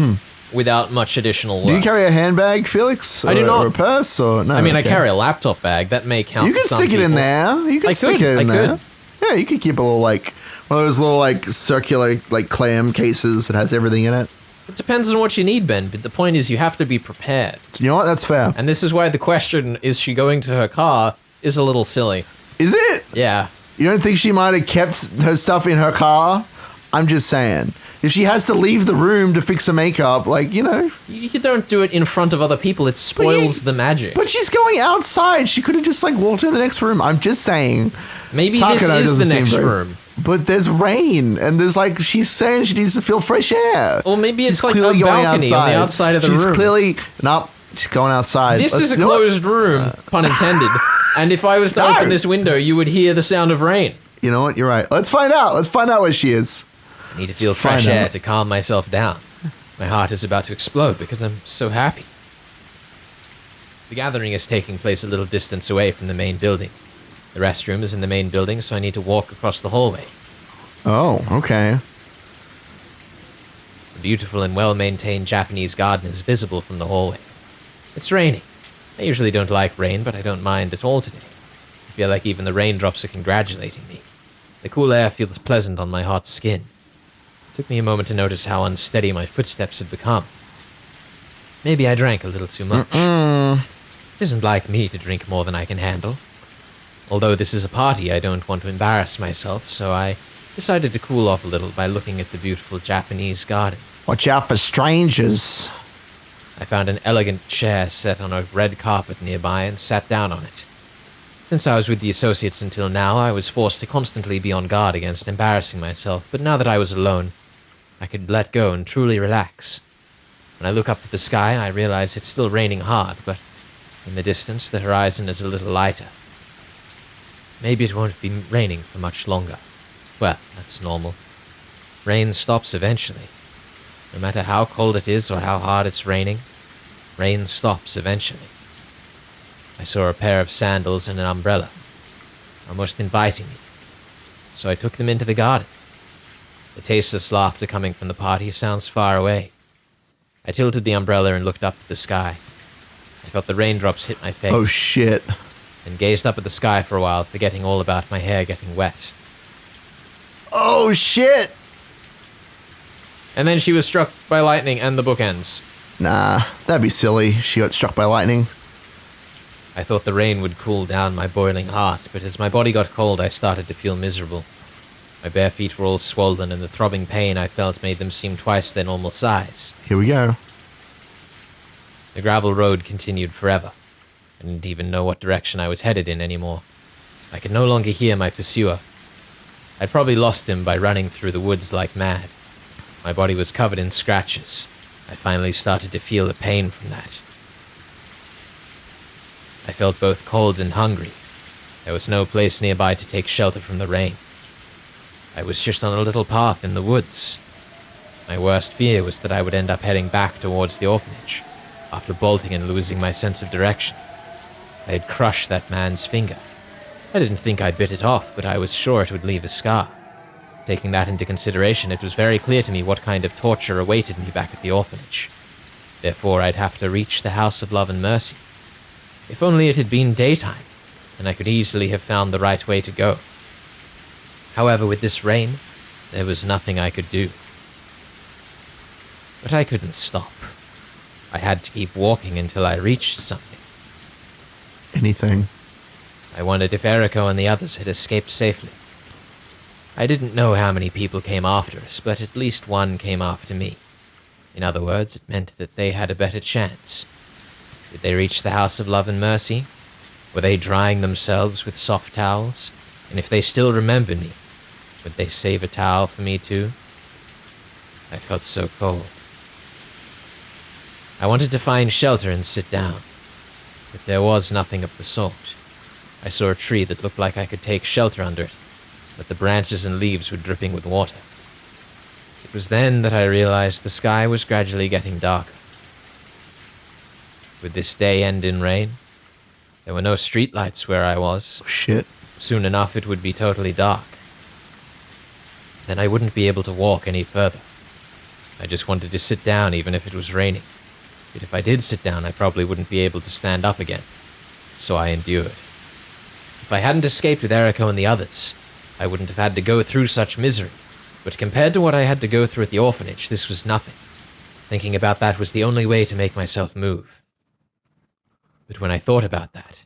Without much additional work. Do you carry a handbag, Felix? I do not. Or a purse? Or no? I mean, I carry a laptop bag. That may count. You can for some stick it in people. there. You can stick it in there. Yeah, you could keep a little like one of those little like circular like clam cases that has everything in it. It depends on what you need, Ben. But the point is, you have to be prepared. You know what? That's fair. And this is why the question, is she going to her car, is a little silly. Is it? Yeah. You don't think she might have kept her stuff in her car? I'm just saying. If she has to leave the room to fix her makeup, like, you know. You don't do it in front of other people. It spoils the magic. But she's going outside. She could have just, like, walked in the next room. I'm just saying. Maybe this is the next room. But there's rain, and there's, like, she's saying she needs to feel fresh air. Or maybe it's like a balcony on the outside of the room. She's clearly, nope, she's going outside. This is a closed room, pun intended. And if I was to open this window, you would hear the sound of rain. You know what? You're right. Let's find out. Let's find out where she is. I need to feel fresh air to calm myself down. My heart is about to explode because I'm so happy. The gathering is taking place a little distance away from the main building. The restroom is in the main building, so I need to walk across the hallway. Oh, okay. The beautiful and well-maintained Japanese garden is visible from the hallway. It's raining. I usually don't like rain, but I don't mind at all today. I feel like even the raindrops are congratulating me. The cool air feels pleasant on my hot skin. It took me a moment to notice how unsteady my footsteps had become. Maybe I drank a little too much. It isn't like me to drink more than I can handle. Although this is a party, I don't want to embarrass myself, so I decided to cool off a little by looking at the beautiful Japanese garden. Watch out for strangers. I found an elegant chair set on a red carpet nearby and sat down on it. Since I was with the associates until now, I was forced to constantly be on guard against embarrassing myself, but now that I was alone, I could let go and truly relax. When I look up to the sky, I realize it's still raining hard, but in the distance, the horizon is a little lighter. Maybe it won't be raining for much longer. Well, that's normal. Rain stops eventually. No matter how cold it is or how hard it's raining, rain stops eventually. I saw a pair of sandals and an umbrella, almost inviting me, so I took them into the garden. The tasteless laughter coming from the party sounds far away. I tilted the umbrella and looked up at the sky. I felt the raindrops hit my face. Oh shit. And gazed up at the sky for a while, forgetting all about my hair getting wet. Oh shit! And then she was struck by lightning and the book ends. Nah, that'd be silly. She got struck by lightning. I thought the rain would cool down my boiling heart, but as my body got cold, I started to feel miserable. My bare feet were all swollen, and the throbbing pain I felt made them seem twice their normal size. Here we go. The gravel road continued forever. I didn't even know what direction I was headed in anymore. I could no longer hear my pursuer. I'd probably lost him by running through the woods like mad. My body was covered in scratches. I finally started to feel the pain from that. I felt both cold and hungry. There was no place nearby to take shelter from the rain. I was just on a little path in the woods. My worst fear was that I would end up heading back towards the orphanage, after bolting and losing my sense of direction. I had crushed that man's finger. I didn't think I bit it off, but I was sure it would leave a scar. Taking that into consideration, it was very clear to me what kind of torture awaited me back at the orphanage. Therefore, I'd have to reach the House of Love and Mercy. If only it had been daytime, then I could easily have found the right way to go. However, with this rain, there was nothing I could do. But I couldn't stop. I had to keep walking until I reached something. Anything. I wondered if Eriko and the others had escaped safely. I didn't know how many people came after us, but at least one came after me. In other words, it meant that they had a better chance. Did they reach the House of Love and Mercy? Were they drying themselves with soft towels? And if they still remembered me, would they save a towel for me too? I felt so cold. I wanted to find shelter and sit down, but there was nothing of the sort. I saw a tree that looked like I could take shelter under it, but the branches and leaves were dripping with water. It was then that I realized the sky was gradually getting darker. Would this day end in rain? There were no streetlights where I was. Oh, shit. Soon enough it would be totally dark. Then I wouldn't be able to walk any further. I just wanted to sit down even if it was raining. But if I did sit down, I probably wouldn't be able to stand up again. So I endured. If I hadn't escaped with Eriko and the others, I wouldn't have had to go through such misery. But compared to what I had to go through at the orphanage, this was nothing. Thinking about that was the only way to make myself move. But when I thought about that,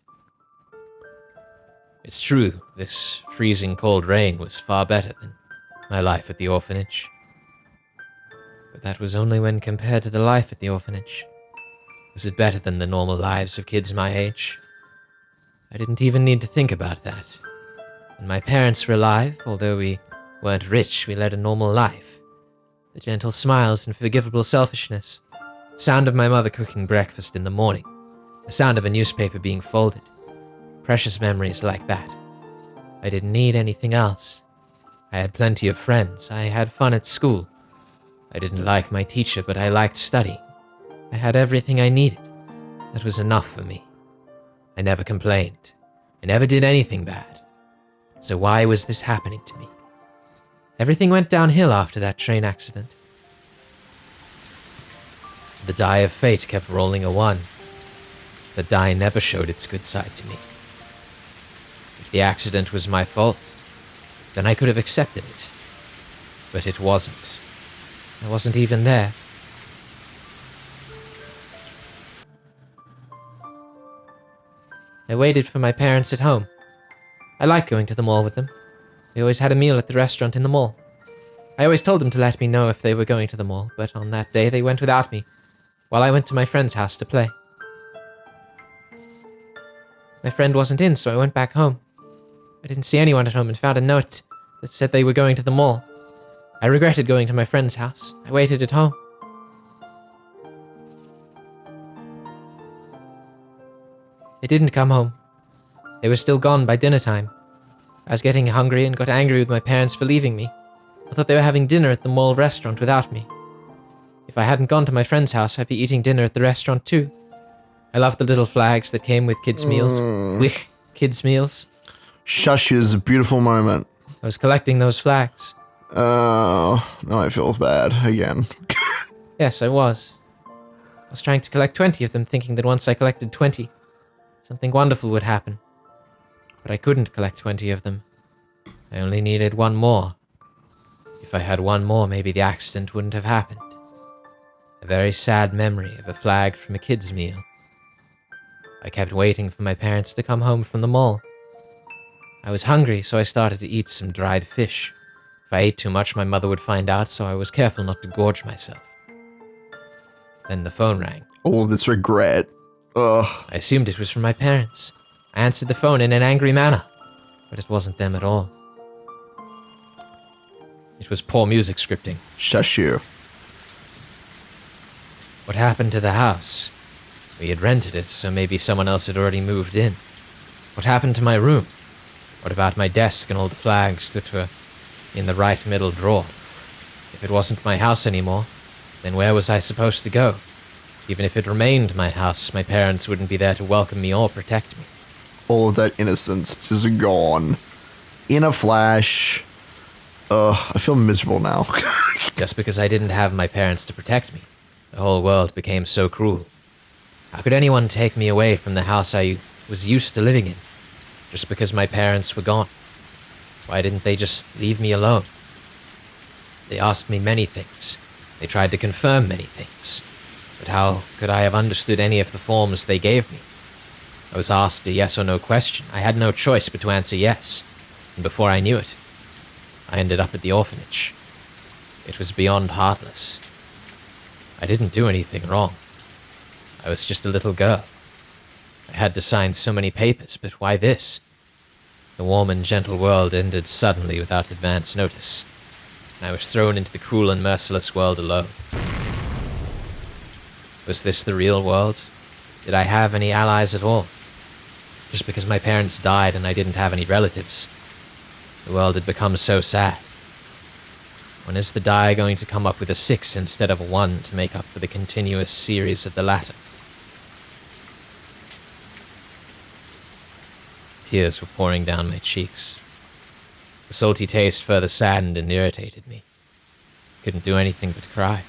it's true, this freezing cold rain was far better than my life at the orphanage. But that was only when compared to the life at the orphanage. Was it better than the normal lives of kids my age? I didn't even need to think about that. When my parents were alive, although we weren't rich, we led a normal life. The gentle smiles and forgivable selfishness. The sound of my mother cooking breakfast in the morning. The sound of a newspaper being folded. Precious memories like that. I didn't need anything else. I had plenty of friends. I had fun at school. I didn't like my teacher, but I liked studying. I had everything I needed. That was enough for me. I never complained. I never did anything bad. So why was this happening to me? Everything went downhill after that train accident. The die of fate kept rolling a 1. The die never showed its good side to me. If the accident was my fault, then I could have accepted it. But it wasn't. I wasn't even there. I waited for my parents at home. I liked going to the mall with them. We always had a meal at the restaurant in the mall. I always told them to let me know if they were going to the mall, but on that day they went without me, while I went to my friend's house to play. My friend wasn't in, so I went back home. I didn't see anyone at home and found a note that said they were going to the mall. I regretted going to my friend's house. I waited at home. They didn't come home. They were still gone by dinner time. I was getting hungry and got angry with my parents for leaving me. I thought they were having dinner at the mall restaurant without me. If I hadn't gone to my friend's house, I'd be eating dinner at the restaurant too. I loved the little flags that came with kids' meals. With kids' meals. Shush is a beautiful moment. I was collecting those flags. Oh, now I feel bad again. Yes, I was. I was trying to collect 20 of them, thinking that once I collected 20, something wonderful would happen. But I couldn't collect 20 of them. I only needed one more. If I had one more, maybe the accident wouldn't have happened. A very sad memory of a flag from a kid's meal. I kept waiting for my parents to come home from the mall. I was hungry, so I started to eat some dried fish. If I ate too much, my mother would find out, so I was careful not to gorge myself. Then the phone rang. All this regret. Ugh. I assumed it was from my parents. I answered the phone in an angry manner, but it wasn't them at all. It was poor music scripting. Shush you. What happened to the house? We had rented it, so maybe someone else had already moved in. What happened to my room? What about my desk and all the flags that were in the right middle drawer? If it wasn't my house anymore, then where was I supposed to go? Even if it remained my house, my parents wouldn't be there to welcome me or protect me. All of that innocence just gone. In a flash. I feel miserable now. Just because I didn't have my parents to protect me, the whole world became so cruel. How could anyone take me away from the house I was used to living in, just because my parents were gone? Why didn't they just leave me alone? They asked me many things. They tried to confirm many things. But how could I have understood any of the forms they gave me? I was asked a yes or no question. I had no choice but to answer yes. And before I knew it, I ended up at the orphanage. It was beyond heartless. I didn't do anything wrong. I was just a little girl. I had to sign so many papers, but why this? The warm and gentle world ended suddenly without advance notice, and I was thrown into the cruel and merciless world alone. Was this the real world? Did I have any allies at all? Just because my parents died and I didn't have any relatives, the world had become so sad. When is the die going to come up with a 6 instead of a 1 to make up for the continuous series of the latter? Tears were pouring down my cheeks. The salty taste further saddened and irritated me. I couldn't do anything but cry.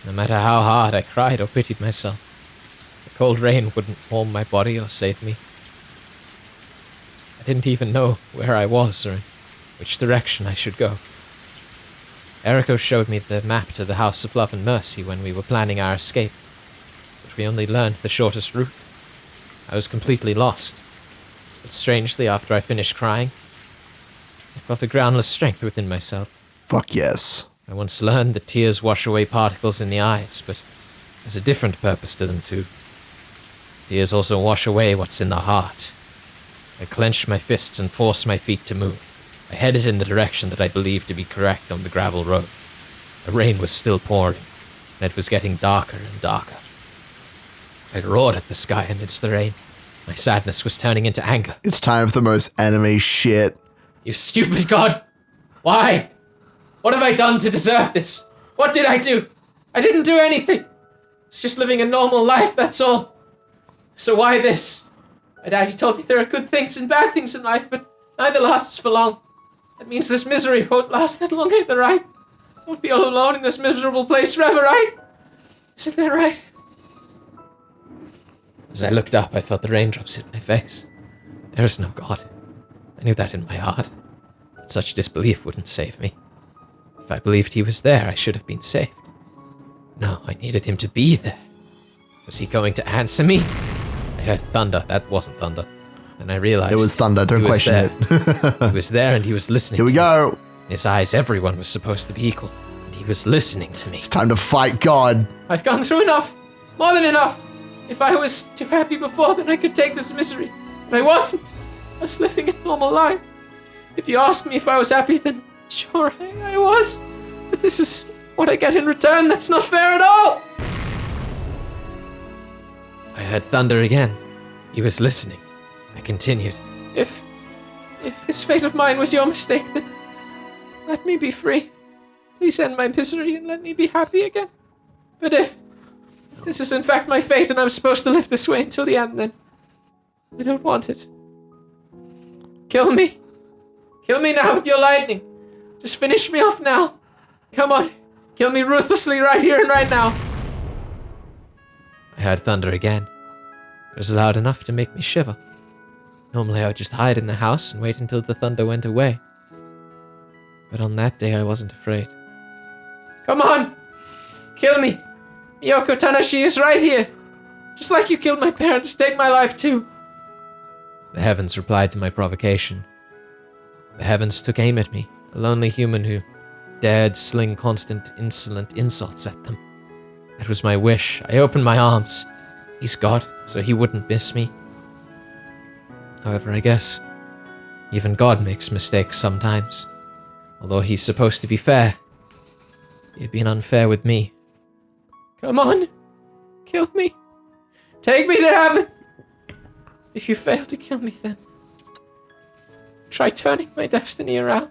No matter how hard I cried or pitied myself, the cold rain wouldn't warm my body or save me. I didn't even know where I was or in which direction I should go. Eriko showed me the map to the House of Love and Mercy when we were planning our escape, but we only learned the shortest route. I was completely lost, but strangely, after I finished crying, I felt a groundless strength within myself. Fuck yes. I once learned that tears wash away particles in the eyes, but there's a different purpose to them too. Tears also wash away what's in the heart. I clenched my fists and forced my feet to move. I headed in the direction that I believed to be correct on the gravel road. The rain was still pouring, and it was getting darker and darker. I roared at the sky amidst the rain. My sadness was turning into anger. It's time for the most anime shit. You stupid god! Why? What have I done to deserve this? What did I do? I didn't do anything. It's just living a normal life, that's all. So why this? My daddy told me there are good things and bad things in life, but neither lasts for long. That means this misery won't last that long either, right? I won't be all alone in this miserable place forever, right? Isn't that right? As I looked up, I felt the raindrops hit my face. There is no God. I knew that in my heart. But such disbelief wouldn't save me. If I believed he was there, I should have been saved. No, I needed him to be there. Was he going to answer me? I heard thunder. That wasn't thunder. And I realized... It was thunder, don't question it. He was there and he was listening to me. Here we go. In his eyes, everyone was supposed to be equal. And he was listening to me. It's time to fight God. I've gone through enough. More than enough. If I was too happy before, then I could take this misery. But I wasn't. I was living a normal life. If you ask me if I was happy, then sure, I was. But this is what I get in return. That's not fair at all. I heard thunder again. He was listening. I continued. If this fate of mine was your mistake, then let me be free. Please end my misery and let me be happy again. But if this is in fact my fate and I'm supposed to live this way until the end, then I don't want it. Kill me. Kill me now with your lightning. Just finish me off now. Come on. Kill me ruthlessly right here and right now. I heard thunder again. It was loud enough to make me shiver. Normally I would just hide in the house and wait until the thunder went away. But on that day I wasn't afraid. Come on! Kill me! Miyoko Tanashi is right here! Just like you killed my parents, take my life too. The heavens replied to my provocation. The heavens took aim at me, a lonely human who dared sling constant, insolent insults at them. That was my wish. I opened my arms. He's God, so he wouldn't miss me. However, I guess even God makes mistakes sometimes. Although he's supposed to be fair, he had been unfair with me. Come on, kill me. Take me to heaven. If you fail to kill me, then try turning my destiny around.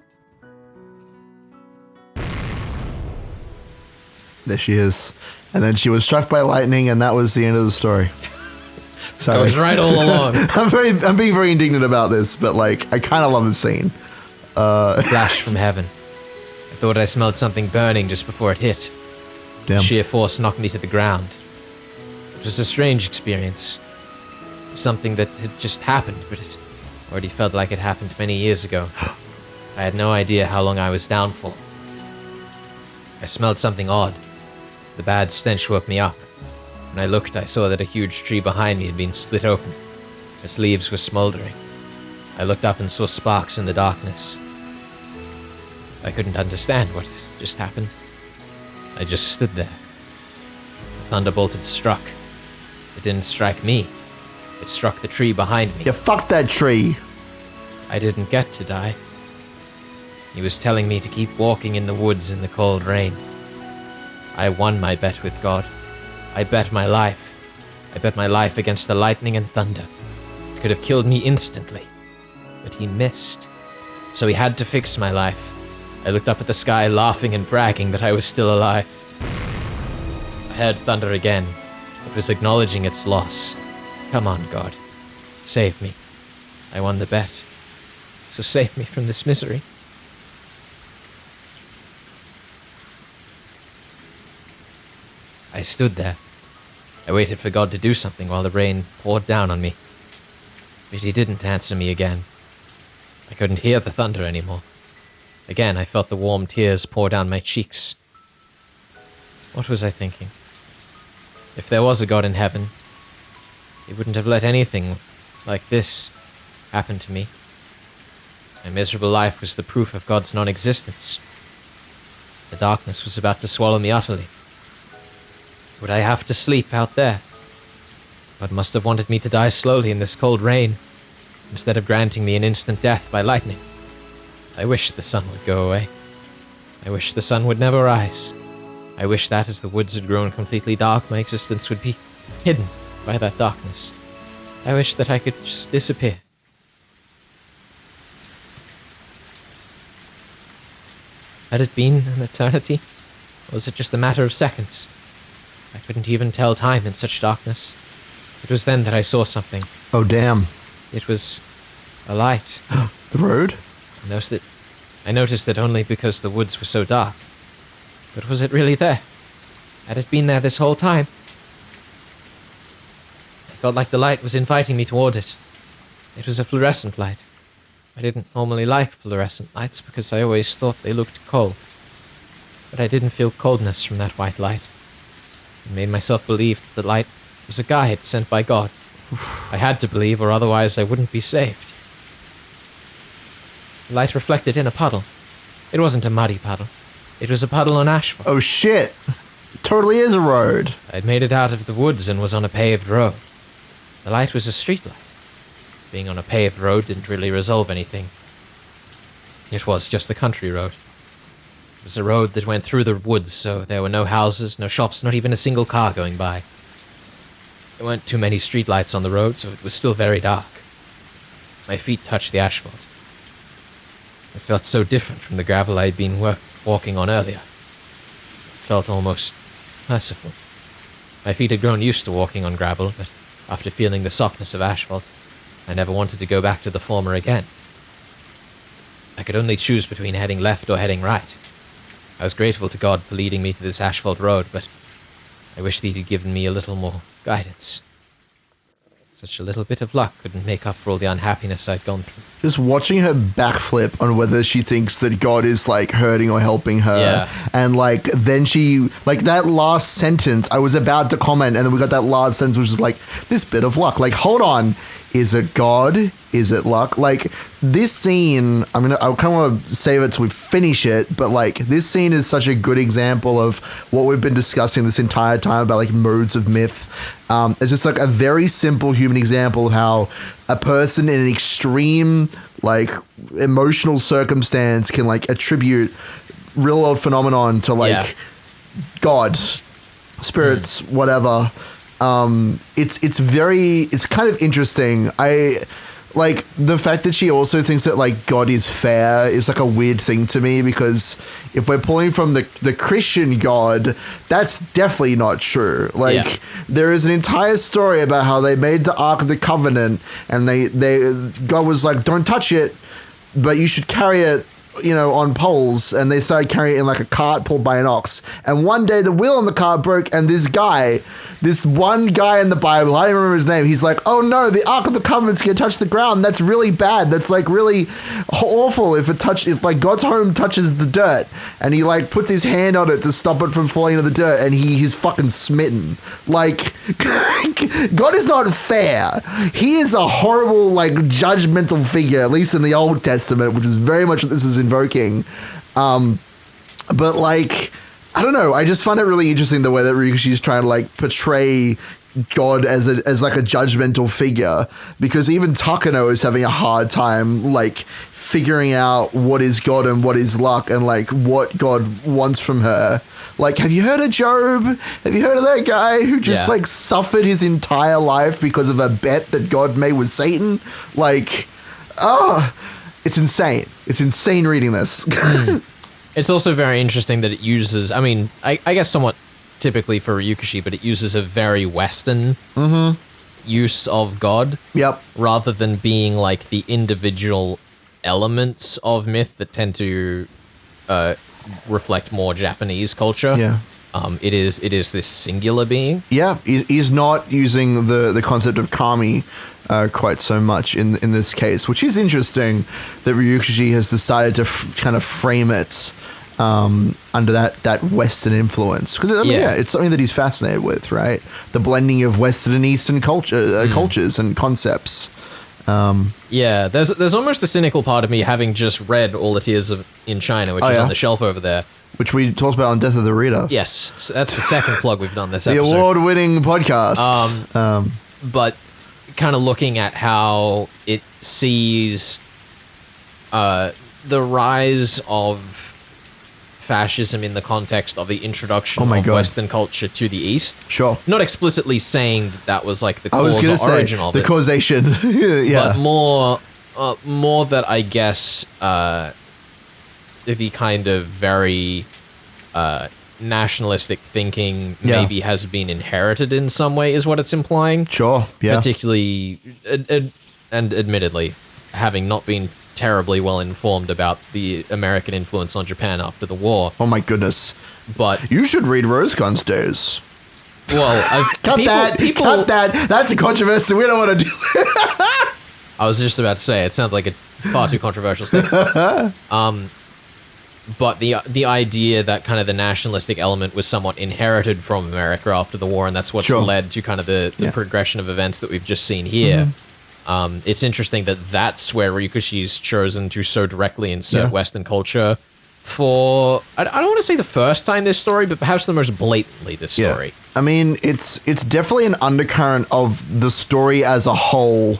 There she is. And then she was struck by lightning, and that was the end of the story. Sorry. I was right all along. I'm being very indignant about this, but like, I kind of love the scene. A flash from heaven. I thought I smelled something burning just before it hit. Damn. Sheer force knocked me to the ground. It was a strange experience. Something that had just happened, but it already felt like it happened many years ago. I had no idea how long I was down for. I smelled something odd. The bad stench woke me up. When I looked, I saw that a huge tree behind me had been split open. Its leaves were smoldering. I looked up and saw sparks in the darkness. I couldn't understand what just happened. I just stood there. The thunderbolt had struck. It didn't strike me. It struck the tree behind me. Yeah, fuck that tree. I didn't get to die. He was telling me to keep walking in the woods in the cold rain. I won my bet with God. I bet my life. I bet my life against the lightning and thunder. It could have killed me instantly. But he missed. So he had to fix my life. I looked up at the sky, laughing and bragging that I was still alive. I heard thunder again. It was acknowledging its loss. Come on, God. Save me. I won the bet. So save me from this misery. I stood there. I waited for God to do something while the rain poured down on me. But he didn't answer me again. I couldn't hear the thunder anymore. Again, I felt the warm tears pour down my cheeks. What was I thinking? If there was a God in heaven, he wouldn't have let anything like this happen to me. My miserable life was the proof of God's non-existence. The darkness was about to swallow me utterly. Would I have to sleep out there? God must have wanted me to die slowly in this cold rain, instead of granting me an instant death by lightning. I wish the sun would go away. I wish the sun would never rise. I wish that as the woods had grown completely dark, my existence would be hidden by that darkness. I wish that I could just disappear. Had it been an eternity? Or was it just a matter of seconds? I couldn't even tell time in such darkness. It was then that I saw something. Oh, damn. It was a light. The road? I noticed it only because the woods were so dark. But was it really there? Had it been there this whole time? I felt like the light was inviting me toward it. It was a fluorescent light. I didn't normally like fluorescent lights because I always thought they looked cold. But I didn't feel coldness from that white light. I made myself believe that the light was a guide sent by God. I had to believe, or otherwise I wouldn't be saved. The light reflected in a puddle. It wasn't a muddy puddle. It was a puddle on asphalt. Oh shit! It totally is a road. I'd made it out of the woods and was on a paved road. The light was a street light. Being on a paved road didn't really resolve anything. It was just a country road. It was a road that went through the woods, so there were no houses, no shops, not even a single car going by. There weren't too many streetlights on the road, so it was still very dark. My feet touched the asphalt. It felt so different from the gravel I had been walking on earlier. It felt almost merciful. My feet had grown used to walking on gravel, but after feeling the softness of asphalt, I never wanted to go back to the former again. I could only choose between heading left or heading right. I was grateful to God for leading me to this asphalt road, but I wished that he'd given me a little more guidance. Such a little bit of luck couldn't make up for all the unhappiness I'd gone through. Just watching her backflip on whether she thinks that God is like hurting or helping her. Yeah. And like, then she, like that last sentence, I was about to comment, and then we got that last sentence, which is like, this bit of luck. Like, hold on. Is it God? Is it luck? Like, this scene, I kind of want to save it till we finish it, but like, this scene is such a good example of what we've been discussing this entire time about like modes of myth. It's just like a very simple human example of how a person in an extreme, like, emotional circumstance can like attribute real world phenomenon to like God, spirits, whatever. It's kind of interesting. I like the fact that she also thinks that like God is fair is like a weird thing to me, because if we're pulling from the Christian God, that's definitely not true. Like there is an entire story about how they made the Ark of the Covenant, and God was like, don't touch it, but you should carry it, you know, on poles, and they started carrying it in like a cart pulled by an ox. And one day the wheel on the cart broke, and this one guy in the Bible, I don't remember his name, he's like, oh no, the Ark of the Covenant's gonna touch the ground. That's really bad. That's like really awful if like God's home touches the dirt. And he like puts his hand on it to stop it from falling into the dirt, and he's fucking smitten. Like, God is not fair. He is a horrible, like, judgmental figure, at least in the Old Testament, which is very much what this is invoking. But like, I don't know. I just find it really interesting the way that Ryukishi's trying to like portray God as like a judgmental figure, because even Takano is having a hard time like figuring out what is God and what is luck, and like what God wants from her. Like, have you heard of Job? Have you heard of that guy who just like suffered his entire life because of a bet that God made with Satan? Like, it's insane. It's insane reading this. It's also very interesting that it uses, I mean, I guess somewhat typically for Ryukishi, but it uses a very Western use of God. Yep. Rather than being like the individual elements of myth that tend to reflect more Japanese culture. Yeah. It is this singular being. Yeah, he's not using the concept of kami quite so much in this case, which is interesting that Ryukishi has decided to kind of frame it under that Western influence. Because I mean, it's something that he's fascinated with, right? The blending of Western and Eastern cultures and concepts. There's almost a cynical part of me having just read All the Tears in China, which is on the shelf over there. Which we talked about on Death of the Reader. Yes, so that's the second plug we've done this episode. The award-winning podcast. But kind of looking at how it sees the rise of fascism in the context of the introduction of Western culture to the East. Sure. Not explicitly saying that was like the cause or origin of it. The causation. Yeah. But more that I guess the kind of very nationalistic thinking maybe has been inherited in some way is what it's implying. Sure, yeah. Particularly, and admittedly, having not been terribly well informed about the American influence on Japan after the war. Oh my goodness. But you should read Rosecrans Days. Well, cut that. That's a controversy. We don't want to do I was just about to say, it sounds like a far too controversial statement. But the idea that kind of the nationalistic element was somewhat inherited from America after the war, and that's what's led to kind of the progression of events that we've just seen here. It's interesting that that's where Ryukishi's chosen to so directly insert Western culture for, I don't want to say the first time this story, but perhaps the most blatantly this story. I mean, it's definitely an undercurrent of the story as a whole.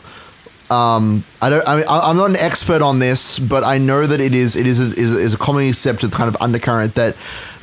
I'm not an expert on this, but I know that it is a commonly accepted kind of undercurrent that,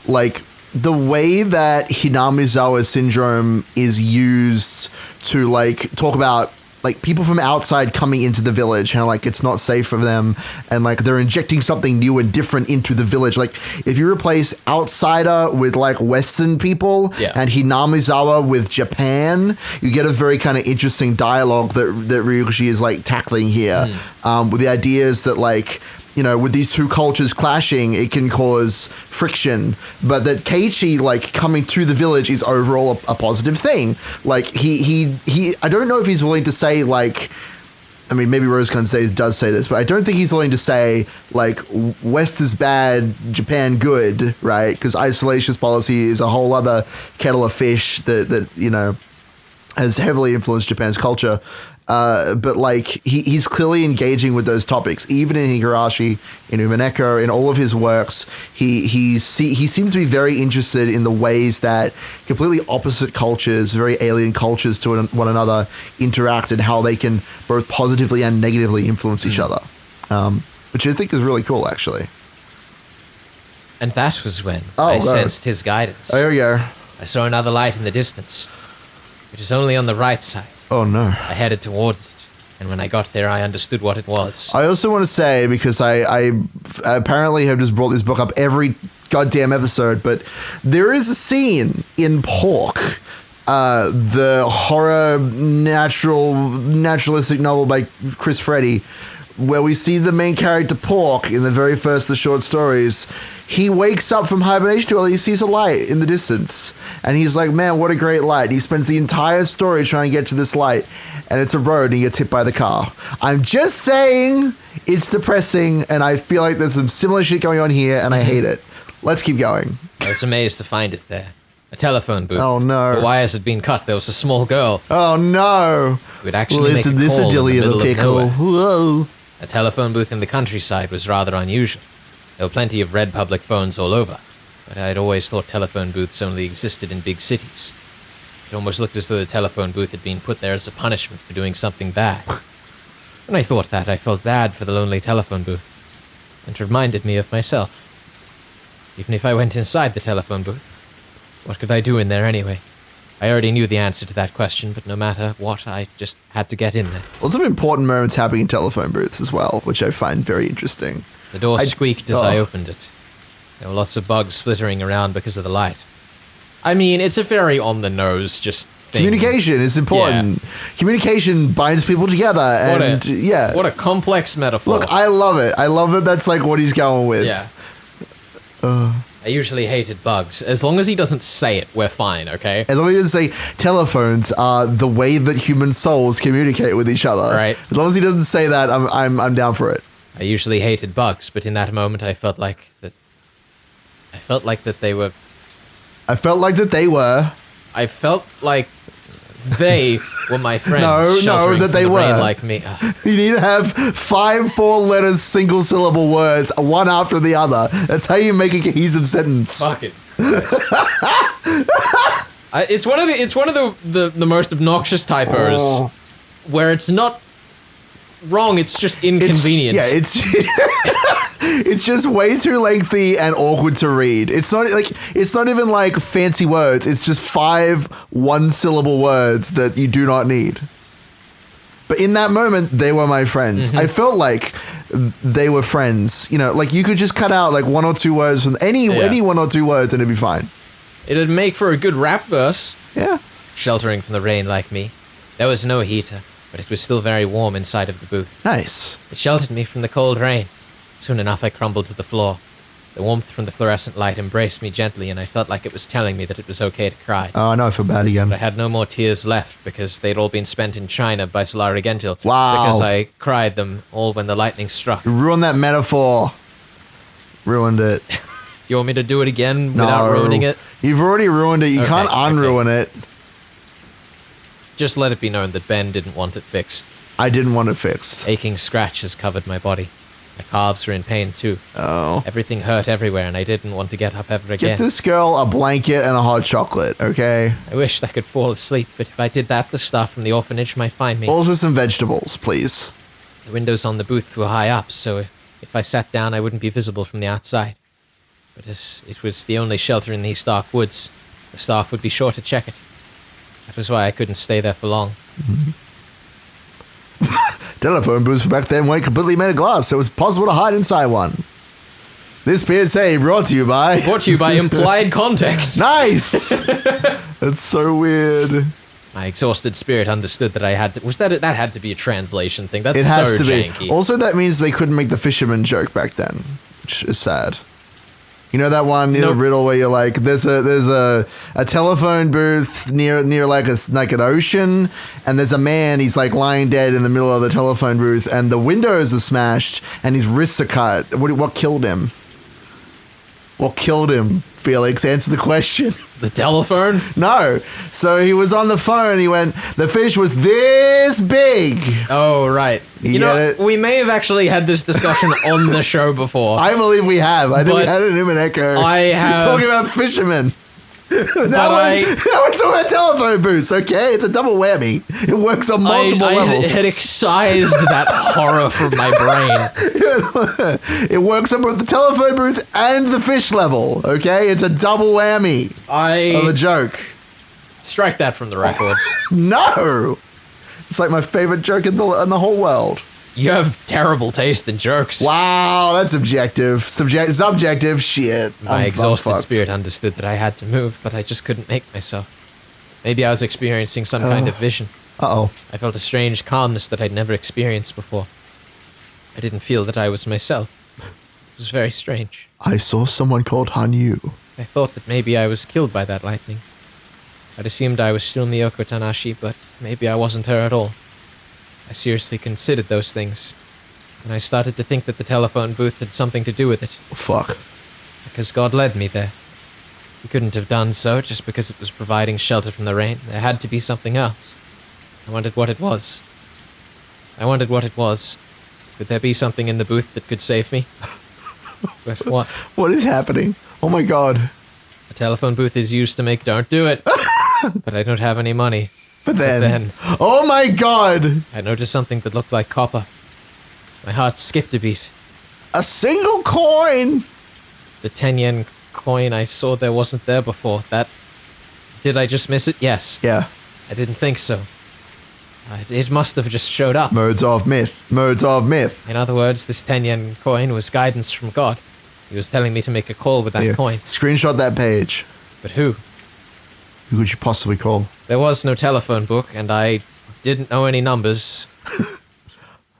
like, the way that Hinamizawa syndrome is used to like talk about like people from outside coming into the village and like it's not safe for them, and like they're injecting something new and different into the village. Like if you replace outsider with like Western people and Hinamizawa with Japan, you get a very kind of interesting dialogue that Ryukishi is like tackling here with the ideas that like with these two cultures clashing, it can cause friction, but that Keiichi, like, coming to the village is overall a positive thing. Like, he I don't know if he's willing to say, like, I mean, maybe Rose-kun does say this, but I don't think he's willing to say, like, West is bad, Japan good, right? Because isolationist policy is a whole other kettle of fish that has heavily influenced Japan's culture. But, like, he's clearly engaging with those topics. Even in Higurashi, in Umineko, in all of his works, he seems to be very interested in the ways that completely opposite cultures, very alien cultures to one another, interact and how they can both positively and negatively influence each other. Which I think is really cool, actually. And that was when I sensed his guidance. There we go. I saw another light in the distance. It was only on the right side. Oh, no. I headed towards it, and when I got there, I understood what it was. I also want to say, because I apparently have just brought this book up every goddamn episode, but there is a scene in Pork, the horror naturalistic novel by Chris Freddy, where we see the main character Pork in the very first of the short stories. He wakes up from hibernation while he sees a light in the distance. And he's like, man, what a great light. He spends the entire story trying to get to this light. And it's a road and he gets hit by the car. I'm just saying it's depressing and I feel like there's some similar shit going on here and I hate it. Let's keep going. I was amazed to find it there. A telephone booth. Oh, no. The wires had been cut. There was a small girl Oh, no. who would actually make a call this in the dilly middle of a of pickle. nowhere. Whoa. A telephone booth in the countryside was rather unusual. There were plenty of red public phones all over, but I'd always thought telephone booths only existed in big cities. It almost looked as though the telephone booth had been put there as a punishment for doing something bad. When I thought that, I felt bad for the lonely telephone booth, and it reminded me of myself. Even if I went inside the telephone booth, what could I do in there anyway? I already knew the answer to that question, but no matter what, I just had to get in there. Lots of important moments happening in telephone booths as well, which I find very interesting. The door squeaked as I opened it. There were lots of bugs flittering around because of the light. I mean, it's a very on-the-nose just thing. Communication is important. Yeah. Communication binds people together, and what a complex metaphor. Look, I love it. I love that that's like what he's going with. Yeah. I usually hated bugs. As long as he doesn't say it, we're fine, okay? As long as he doesn't say telephones are the way that human souls communicate with each other. Right. As long as he doesn't say that, I'm down for it. I usually hated bugs, but in that moment I felt like that they were I felt like they were my friends. No, that they were. Like me. You need to have 5 4-letter single-syllable words, one after the other. That's how you make a cohesive sentence. Fucking it's one of the most obnoxious typos where it's not wrong, it's just inconvenient. It's just way too lengthy and awkward to read. It's not even like fancy words. It's just 5 one-syllable words that you do not need. But in that moment, they were my friends. I felt like they were friends. Like you could just cut out like 1 or 2 words from any 1 or 2 words and it'd be fine. It'd make for a good rap verse. Yeah. Sheltering from the rain like me. There was no heater, but it was still very warm inside of the booth. Nice. It sheltered me from the cold rain. Soon enough, I crumbled to the floor. The warmth from the fluorescent light embraced me gently, and I felt like it was telling me that it was okay to cry. Oh, no, I feel bad again. But I had no more tears left because they'd all been spent in China by Solari Gentil. Wow. Because I cried them all when the lightning struck. You ruined that metaphor. Ruined it. You want me to do it again without ruining it? You've already ruined it. You can't unruin it. Just let it be known that Ben didn't want it fixed. I didn't want it fixed. Aching scratches covered my body. My calves were in pain too. Oh. Everything hurt everywhere and I didn't want to get up ever again. Get this girl a blanket and a hot chocolate, okay? I wished I could fall asleep, but if I did that, the staff from the orphanage might find me. Also some vegetables, please. The windows on the booth were high up, so if I sat down, I wouldn't be visible from the outside. But as it was the only shelter in these dark woods, the staff would be sure to check it. That was why I couldn't stay there for long. Mm-hmm. Telephone booths back then weren't completely made of glass, so it was possible to hide inside one. This PSA brought to you by... Brought to you by implied context. Nice! That's so weird. My exhausted spirit understood that I had to... that had to be a translation thing. That's it has so to janky. be. Also, that means they couldn't make the fisherman joke back then, which is sad. You know that one near the riddle where you're like, there's a telephone booth near like an ocean, and there's a man, he's like lying dead in the middle of the telephone booth, and the windows are smashed, and his wrists are cut. What killed him? What killed him, Felix? Answer the question. The telephone? No. So he was on the phone. He went, the fish was this big. Oh, right. You know, it? We may have actually had this discussion on the show before. I believe we have. I think we had it in an echo. I have. Talking about fishermen. Now we're talking about telephone booths, okay? It's a double whammy. It works on multiple levels. I had excised that horror from my brain. It works on both the telephone booth and the fish level, okay? It's a double whammy of a joke. Strike that from the record. No! It's like my favorite joke in the whole world. You have terrible taste in jokes. Wow, that's subjective. Subjective shit. My exhausted spirit understood that I had to move, but I just couldn't make myself. Maybe I was experiencing some kind of vision. Uh-oh. I felt a strange calmness that I'd never experienced before. I didn't feel that I was myself. It was very strange. I saw someone called Hanyu. I thought that maybe I was killed by that lightning. I'd assumed I was still Miyoko Tanashi, but maybe I wasn't her at all. I seriously considered those things, and I started to think that the telephone booth had something to do with it. Fuck. Because God led me there. He couldn't have done so just because it was providing shelter from the rain. There had to be something else. I wondered what it was. Could there be something in the booth that could save me? But what? What is happening? Oh my god. A telephone booth is used to make don't do it. But I don't have any money. But then, oh my god! I noticed something that looked like copper. My heart skipped a beat. A single coin! The 10 yen coin I saw there wasn't there before. Did I just miss it? Yes. Yeah. I didn't think so. It must have just showed up. Modes of myth. In other words, this 10 yen coin was guidance from God. He was telling me to make a call with that coin. Screenshot that page. But who? Who could you possibly call? There was no telephone book, and I didn't know any numbers.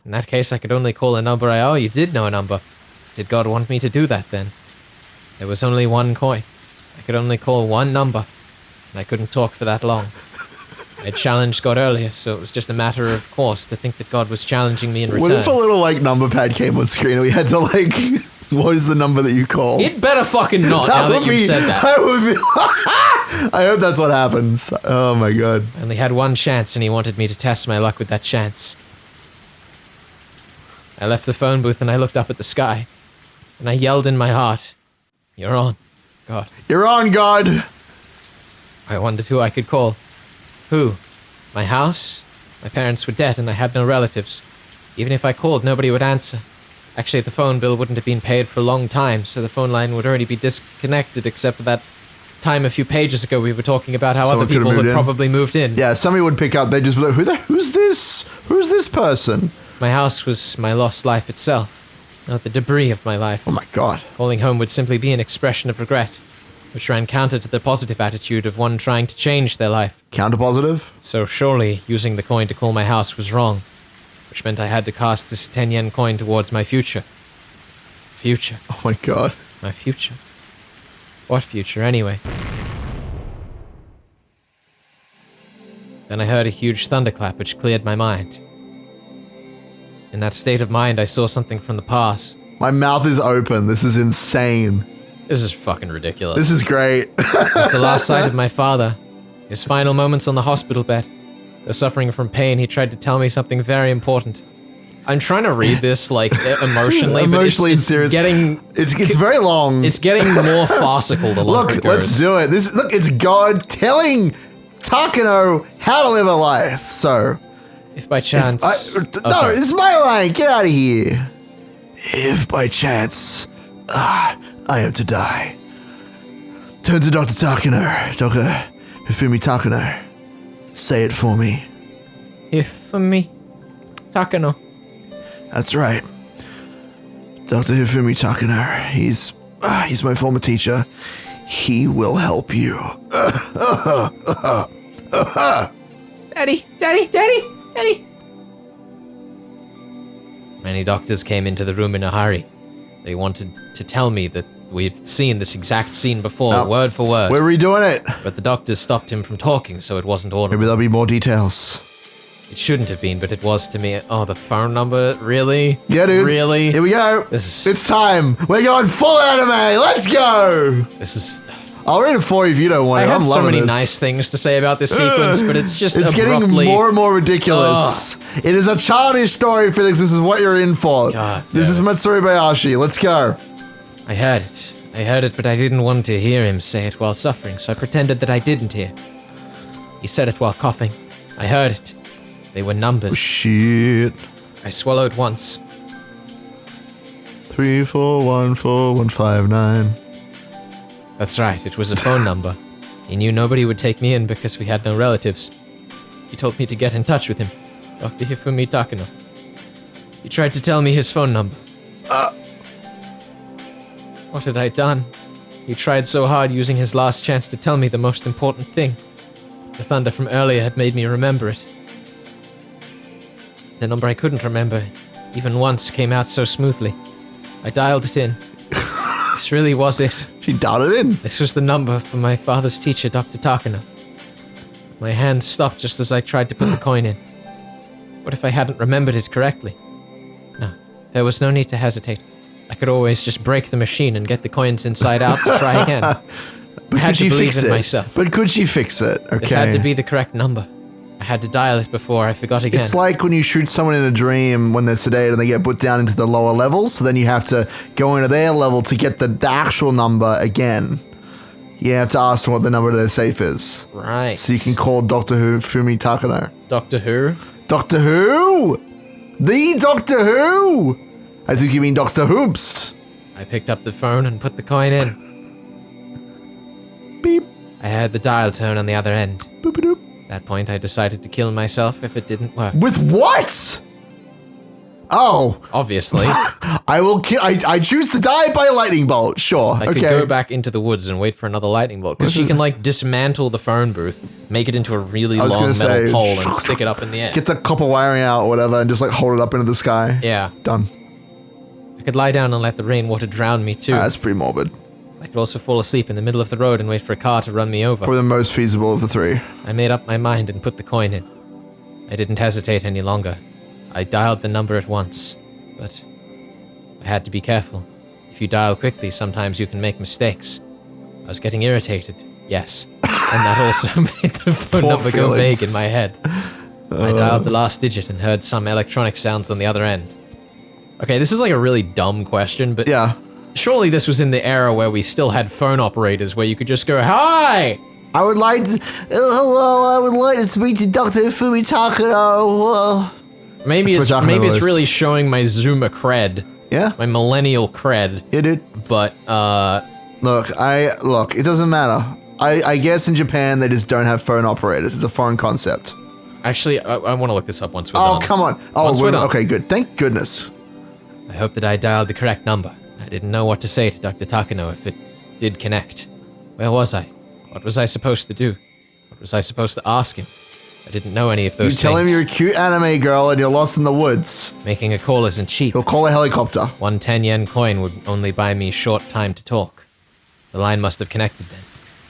In that case, I could only call a number I... Oh, you did know a number. Did God want me to do that, then? There was only one coin. I could only call one number, and I couldn't talk for that long. I challenged God earlier, so it was just a matter of course to think that God was challenging me in return. What if a little, number pad came on screen and we had to, what is the number that you call? It better fucking not, now that you've said that. I hope that's what happens. Oh my god. I only had one chance, and he wanted me to test my luck with that chance. I left the phone booth and I looked up at the sky, and I yelled in my heart, "You're on, God. You're on, God!" I wondered who I could call. Who? My house? My parents were dead and I had no relatives. Even if I called, nobody would answer. Actually, the phone bill wouldn't have been paid for a long time, so the phone line would already be disconnected, except for that time a few pages ago we were talking about how Someone other people had probably moved in. Yeah, somebody would pick up, they'd just be like, who's this? Who's this person? My house was my lost life itself, not the debris of my life. Oh my god. Calling home would simply be an expression of regret, which ran counter to the positive attitude of one trying to change their life. Counter-positive? So surely using the coin to call my house was wrong, which meant I had to cast this 10 yen coin towards my future. Future. Oh my god. My future. What future, anyway? Then I heard a huge thunderclap which cleared my mind. In that state of mind, I saw something from the past. My mouth is open. This is insane. This is fucking ridiculous. This is great. It's the last sight of my father. His final moments on the hospital bed. Though suffering from pain, he tried to tell me something very important. I'm trying to read this, emotionally, but it's serious. It's very long. It's getting more farcical the longer it goes. Let's do it. It's God telling Takano how to live a life, so... If by chance... It's my line. Get out of here. If by chance... I am to die. Turn to Dr. Takano. Dr. Hifumi Takano. Say it for me. Hifumi Takano. That's right. Dr. Hifumi Takano. He's my former teacher. He will help you. Daddy, Daddy, Daddy, Daddy. Many doctors came into the room in a hurry. They wanted to tell me that we've seen this exact scene before, word for word. We're redoing it. But the doctors stopped him from talking, so it wasn't audible. Maybe there'll be more details. It shouldn't have been, but it was to me. Oh, the phone number? Really? Yeah, dude. Really? Here we go. It's time. We're going full anime. Let's go. This is... I'll read it for you if you don't want it. I'm loving this. I have so many nice things to say about this sequence, but it's just It's abruptly... getting more and more ridiculous. It is a childish story, Felix. This is what you're in for. God, this is Matsuri Bayashi. Let's go. I heard it, but I didn't want to hear him say it while suffering, so I pretended that I didn't hear. He said it while coughing. I heard it. They were numbers. Oh, shit. I swallowed once. 3414159. That's right, it was a phone number. He knew nobody would take me in because we had no relatives. He told me to get in touch with him, Dr. Hifumi Takano. He tried to tell me his phone number. What had I done? He tried so hard using his last chance to tell me the most important thing. The thunder from earlier had made me remember it. The number I couldn't remember, even once, came out so smoothly. I dialed it in. This really was it. She dialed it in. This was the number for my father's teacher, Dr. Takano. My hand stopped just as I tried to put the coin in. What if I hadn't remembered it correctly? No, there was no need to hesitate. I could always just break the machine and get the coins inside out to try again. But I had could she to believe fix in it? myself. But could she fix it? Okay. This had to be the correct number. I had to dial it before I forgot again. It's like when you shoot someone in a dream when they're sedated and they get put down into the lower levels, so then you have to go into their level to get the actual number again. You have to ask them what the number to their safe is. Right. So you can call Dr. Hifumi Takano. Doctor Who? Doctor Who? The Doctor Who? I think you mean Dr. Hoopst. I picked up the phone and put the coin in. Beep. I heard the dial tone on the other end. Boop-a-doop. At that point, I decided to kill myself if it didn't work. With what? Oh. Obviously. I will kill. I choose to die by a lightning bolt. Sure. I could go back into the woods and wait for another lightning bolt, because she can, like, dismantle the phone booth, make it into a really long metal pole, and stick it up in the air. Get the copper wiring out or whatever, and just, like, hold it up into the sky. Yeah. Done. I could lie down and let the rainwater drown me, too. That's pretty morbid. I could also fall asleep in the middle of the road and wait for a car to run me over. Probably the most feasible of the three. I made up my mind and put the coin in. I didn't hesitate any longer. I dialed the number at once, but I had to be careful. If you dial quickly, sometimes you can make mistakes. I was getting irritated, yes, and that also made the phone number go vague in my head. I dialed the last digit and heard some electronic sounds on the other end. Okay, this is like a really dumb question, but yeah. Surely this was in the era where we still had phone operators where you could just go, "Hi! I would like to... hello, I would like to speak to Dr. Hifumi Takano." Maybe it's really showing my Zoomer cred. Yeah. My millennial cred. Yeah, dude. But, Look, it doesn't matter. I guess in Japan they just don't have phone operators. It's a foreign concept. Actually, I want to look this up once we're done. Oh, come on. Oh, once we're done. Okay, good. Thank goodness. I hope that I dialed the correct number. I didn't know what to say to Dr. Takano if it did connect. Where was I? What was I supposed to do? What was I supposed to ask him? I didn't know any of those things. You tell him you're a cute anime girl and you're lost in the woods. Making a call isn't cheap. He'll call a helicopter. 1 10-yen coin would only buy me short time to talk. The line must have connected then.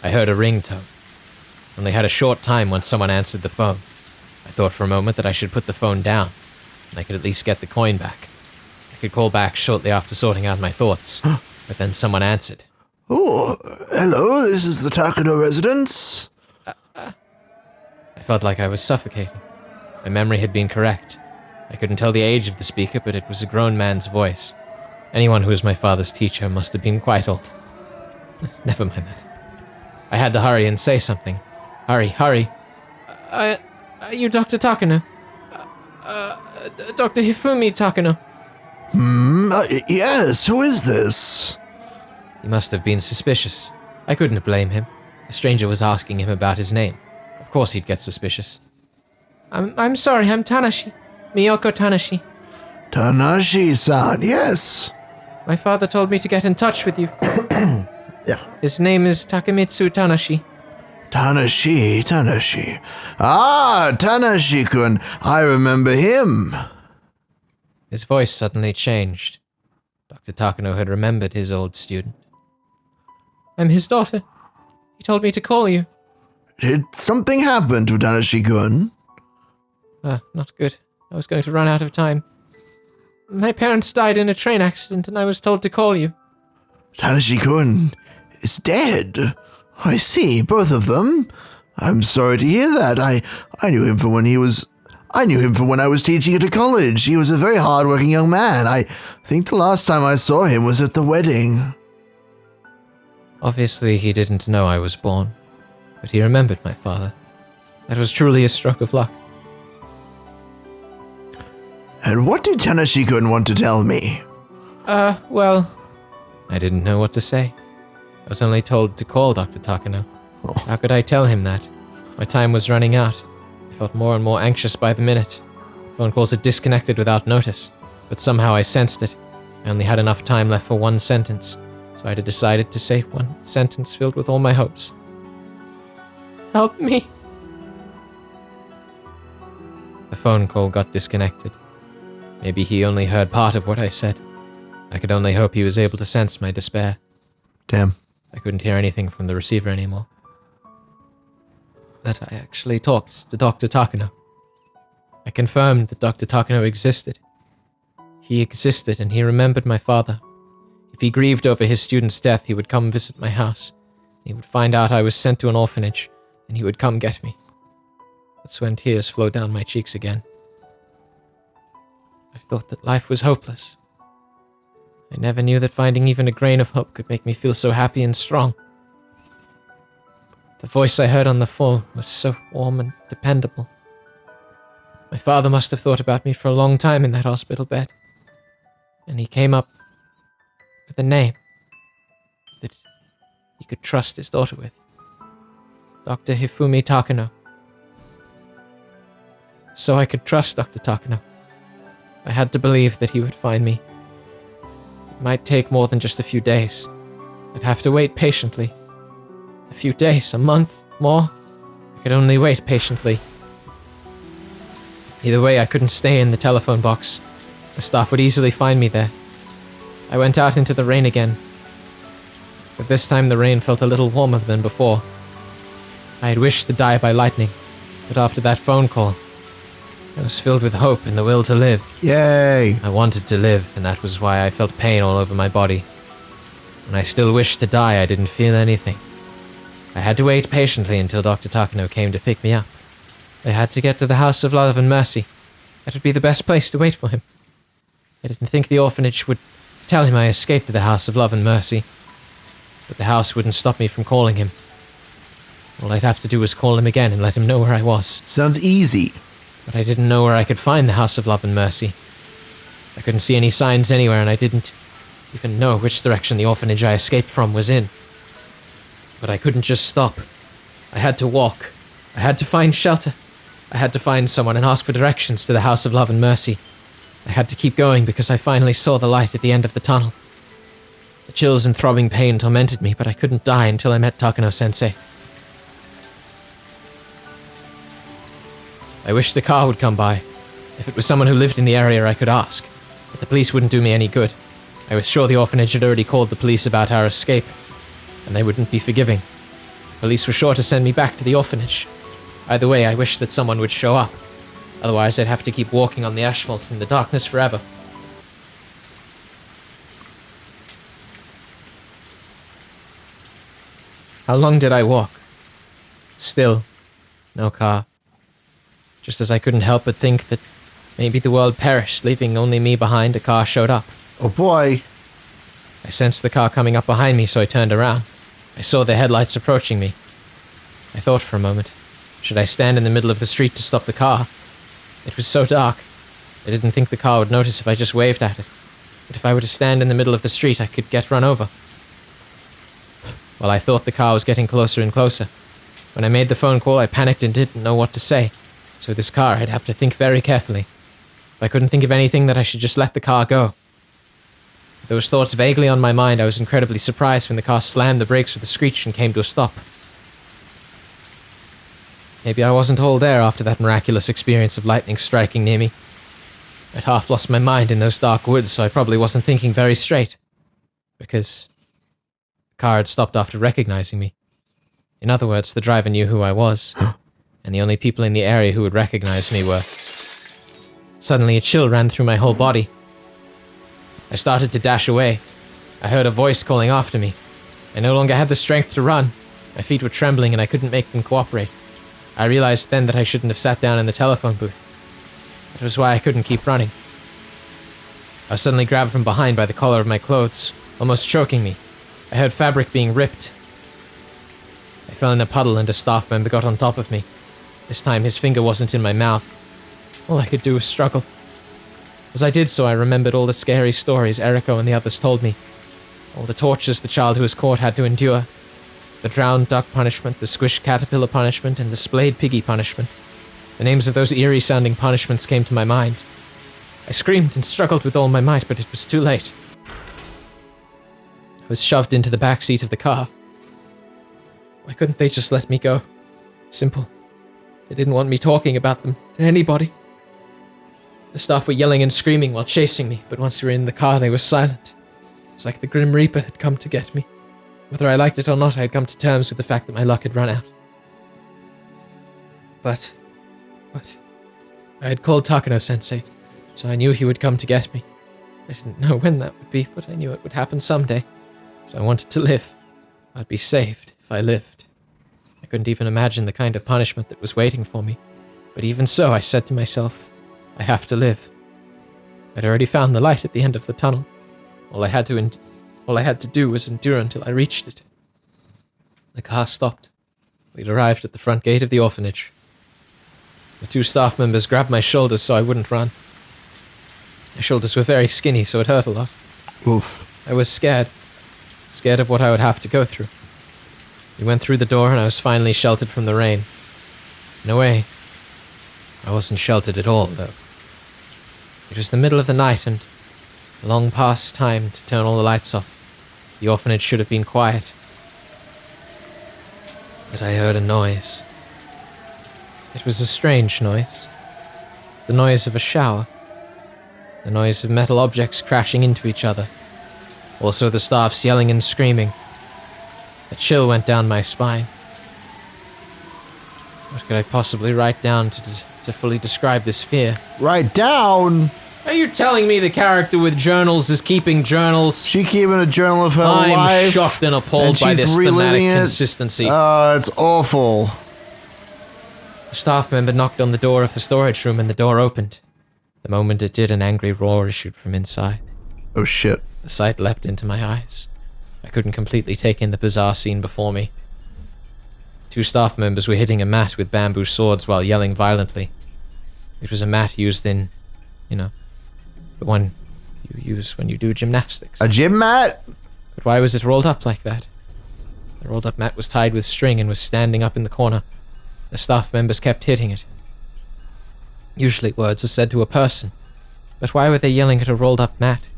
I heard a ringtone. Only had a short time once someone answered the phone. I thought for a moment that I should put the phone down, and I could at least get the coin back. I could call back shortly after sorting out my thoughts, but then someone answered. Oh, hello, this is the Takano residence. I felt like I was suffocating. My memory had been correct. I couldn't tell the age of the speaker, but it was a grown man's voice. Anyone who was my father's teacher must have been quite old. Never mind that. I had to hurry and say something. Hurry. Are you Dr. Takano? Dr. Hifumi Takano. Yes, who is this? He must have been suspicious. I couldn't blame him. A stranger was asking him about his name. Of course he'd get suspicious. I'm sorry, I'm Tanashi. Miyoko Tanashi. Tanashi-san, yes. My father told me to get in touch with you. Yeah. His name is Takemitsu Tanashi. Tanashi. Ah, Tanashi-kun. I remember him. His voice suddenly changed. Dr. Takano had remembered his old student. I'm his daughter. He told me to call you. Did something happen to Tanashi-kun? Not good. I was going to run out of time. My parents died in a train accident and I was told to call you. Tanashi-kun is dead. I see, both of them. I'm sorry to hear that. I knew him from when I was teaching at a college. He was a very hard-working young man. I think the last time I saw him was at the wedding. Obviously, he didn't know I was born, but he remembered my father. That was truly a stroke of luck. And what did Tanashi-kun want to tell me? Well, I didn't know what to say. I was only told to call Dr. Takano. Oh. How could I tell him that? My time was running out. I felt more and more anxious by the minute. Phone calls had disconnected without notice, but somehow I sensed it. I only had enough time left for one sentence, so I had decided to say one sentence filled with all my hopes. Help me. The phone call got disconnected. Maybe he only heard part of what I said. I could only hope he was able to sense my despair. Damn. I couldn't hear anything from the receiver anymore. But I actually talked to Dr. Takano. I confirmed that Dr. Takano existed. He existed and he remembered my father. If he grieved over his student's death, he would come visit my house. He would find out I was sent to an orphanage, and he would come get me. That's when tears flowed down my cheeks again. I thought that life was hopeless. I never knew that finding even a grain of hope could make me feel so happy and strong. The voice I heard on the phone was so warm and dependable. My father must have thought about me for a long time in that hospital bed. And he came up with a name that he could trust his daughter with. Dr. Hifumi Takano. So I could trust Dr. Takano. I had to believe that he would find me. It might take more than just a few days. I'd have to wait patiently. A few days, a month, more. I could only wait patiently. Either way, I couldn't stay in the telephone box. The staff would easily find me there. I went out into the rain again. But this time the rain felt a little warmer than before. I had wished to die by lightning, but after that phone call, I was filled with hope and the will to live. Yay! I wanted to live, and that was why I felt pain all over my body. When I still wished to die, I didn't feel anything. I had to wait patiently until Dr. Takano came to pick me up. I had to get to the House of Love and Mercy. That would be the best place to wait for him. I didn't think the orphanage would tell him I escaped to the House of Love and Mercy, but the house wouldn't stop me from calling him. All I'd have to do was call him again and let him know where I was. Sounds easy. But I didn't know where I could find the House of Love and Mercy. I couldn't see any signs anywhere, and I didn't even know which direction the orphanage I escaped from was in. But I couldn't just stop. I had to walk. I had to find shelter. I had to find someone and ask for directions to the House of Love and Mercy. I had to keep going because I finally saw the light at the end of the tunnel. The chills and throbbing pain tormented me, but I couldn't die until I met Takano-sensei. I wished a car would come by. If it was someone who lived in the area, I could ask. But the police wouldn't do me any good. I was sure the orphanage had already called the police about our escape, and they wouldn't be forgiving. The police were sure to send me back to the orphanage. Either way, I wished that someone would show up. Otherwise, I'd have to keep walking on the asphalt in the darkness forever. How long did I walk? Still, no car. Just as I couldn't help but think that maybe the world perished, leaving only me behind, a car showed up. Oh boy. I sensed the car coming up behind me, so I turned around. I saw the headlights approaching me. I thought for a moment. Should I stand in the middle of the street to stop the car? It was so dark. I didn't think the car would notice if I just waved at it. But if I were to stand in the middle of the street, I could get run over. Well, I thought the car was getting closer and closer. When I made the phone call, I panicked and didn't know what to say. So this car, I'd have to think very carefully. If I couldn't think of anything, that I should just let the car go. With those thoughts vaguely on my mind, I was incredibly surprised when the car slammed the brakes with a screech and came to a stop. Maybe I wasn't all there after that miraculous experience of lightning striking near me. I'd half lost my mind in those dark woods, so I probably wasn't thinking very straight. Because the car had stopped after recognizing me. In other words, the driver knew who I was, and the only people in the area who would recognize me were... Suddenly a chill ran through my whole body. I started to dash away. I heard a voice calling after me. I no longer had the strength to run. My feet were trembling and I couldn't make them cooperate. I realized then that I shouldn't have sat down in the telephone booth. That was why I couldn't keep running. I was suddenly grabbed from behind by the collar of my clothes, almost choking me. I heard fabric being ripped. I fell in a puddle and a staff member got on top of me. This time his finger wasn't in my mouth. All I could do was struggle. As I did so, I remembered all the scary stories Eriko and the others told me. All the tortures the child who was caught had to endure. The drowned duck punishment, the squished caterpillar punishment, and the splayed piggy punishment. The names of those eerie-sounding punishments came to my mind. I screamed and struggled with all my might, but it was too late. I was shoved into the back seat of the car. Why couldn't they just let me go? Simple. They didn't want me talking about them to anybody. The staff were yelling and screaming while chasing me, but once we were in the car, they were silent. It was like the Grim Reaper had come to get me. Whether I liked it or not, I had come to terms with the fact that my luck had run out. But I had called Takano-sensei, so I knew he would come to get me. I didn't know when that would be, but I knew it would happen someday. So I wanted to live. I'd be saved if I lived. I couldn't even imagine the kind of punishment that was waiting for me. But even so, I said to myself, I have to live. I'd already found the light at the end of the tunnel. All I had to do was endure until I reached it. The car stopped. We'd arrived at the front gate of the orphanage. The two staff members grabbed my shoulders so I wouldn't run. My shoulders were very skinny, so it hurt a lot. Oof. I was scared. Scared of what I would have to go through. We went through the door and I was finally sheltered from the rain. In a way, I wasn't sheltered at all, though. It was the middle of the night and long past time to turn all the lights off. The orphanage should have been quiet. But I heard a noise. It was a strange noise. The noise of a shower. The noise of metal objects crashing into each other. Also the staffs yelling and screaming. A chill went down my spine. What could I possibly write down to fully describe this fear? Write down? Are you telling me the character with journals is keeping journals? She keeping a journal of her life. I'm shocked and appalled by this thematic consistency. Oh, it's awful. A staff member knocked on the door of the storage room and the door opened. The moment it did, an angry roar issued from inside. Oh shit. The sight leapt into my eyes. I couldn't completely take in the bizarre scene before me. Two staff members were hitting a mat with bamboo swords while yelling violently. It was a mat used in, the one you use when you do gymnastics. A gym mat? But why was it rolled up like that? The rolled up mat was tied with string and was standing up in the corner. The staff members kept hitting it. Usually words are said to a person, but why were they yelling at a rolled up mat?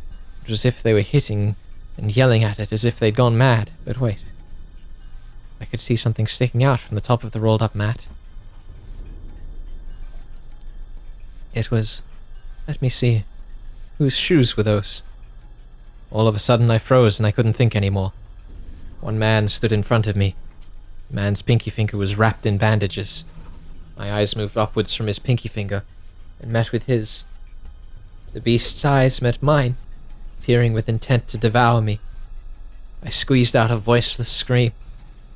It was as if they were hitting and yelling at it as if they'd gone mad. But wait. I could see something sticking out from the top of the rolled up mat. It was... Let me see. Whose shoes were those? All of a sudden I froze and I couldn't think anymore. One man stood in front of me. The man's pinky finger was wrapped in bandages. My eyes moved upwards from his pinky finger and met with his. The beast's eyes met mine, peering with intent to devour me. I squeezed out a voiceless scream.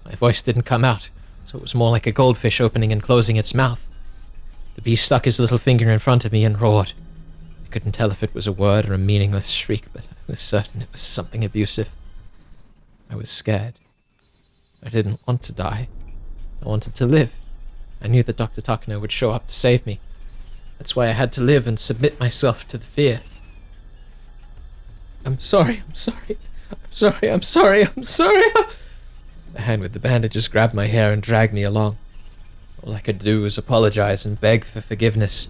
My voice didn't come out, so it was more like a goldfish opening and closing its mouth. The beast stuck his little finger in front of me and roared. I couldn't tell if it was a word or a meaningless shriek, but I was certain it was something abusive. I was scared. I didn't want to die. I wanted to live. I knew that Dr. Takano would show up to save me. That's why I had to live and submit myself to the fear. I'm sorry. The hand with the bandages grabbed my hair and dragged me along. All I could do was apologize and beg for forgiveness,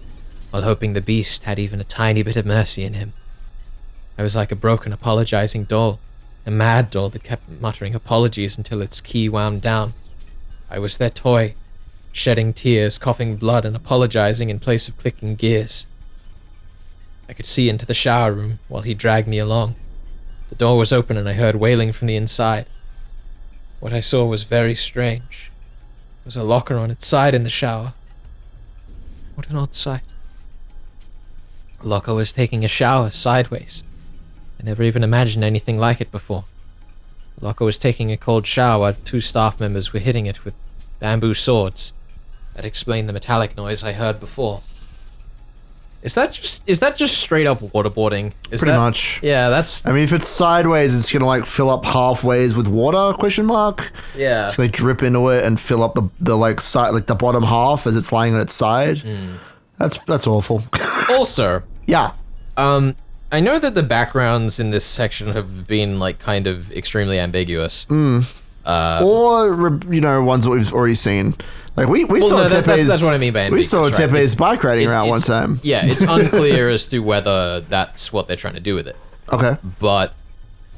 while hoping the beast had even a tiny bit of mercy in him. I was like a broken, apologizing doll, a mad doll that kept muttering apologies until its key wound down. I was their toy, shedding tears, coughing blood, and apologizing in place of clicking gears. I could see into the shower room while he dragged me along. The door was open and I heard wailing from the inside. What I saw was very strange. There was a locker on its side in the shower. What an odd sight. The locker was taking a shower sideways. I never even imagined anything like it before. The locker was taking a cold shower while 2 staff members were hitting it with bamboo swords. That explained the metallic noise I heard before. Is that just straight up waterboarding? Pretty much. Yeah, that's... I mean, if it's sideways, it's gonna like fill up halfways with water, question mark? Yeah. It's gonna drip into it and fill up the like side, like the bottom half as it's lying on its side. That's awful. Also... Yeah. I know that the backgrounds in this section have been like kind of extremely ambiguous. Or you know, ones that we've already seen. Like we saw Tepe's. That's what I mean by ambiguous. We saw Tepe's bike riding around one time. Yeah, it's unclear as to whether that's what they're trying to do with it. Okay. But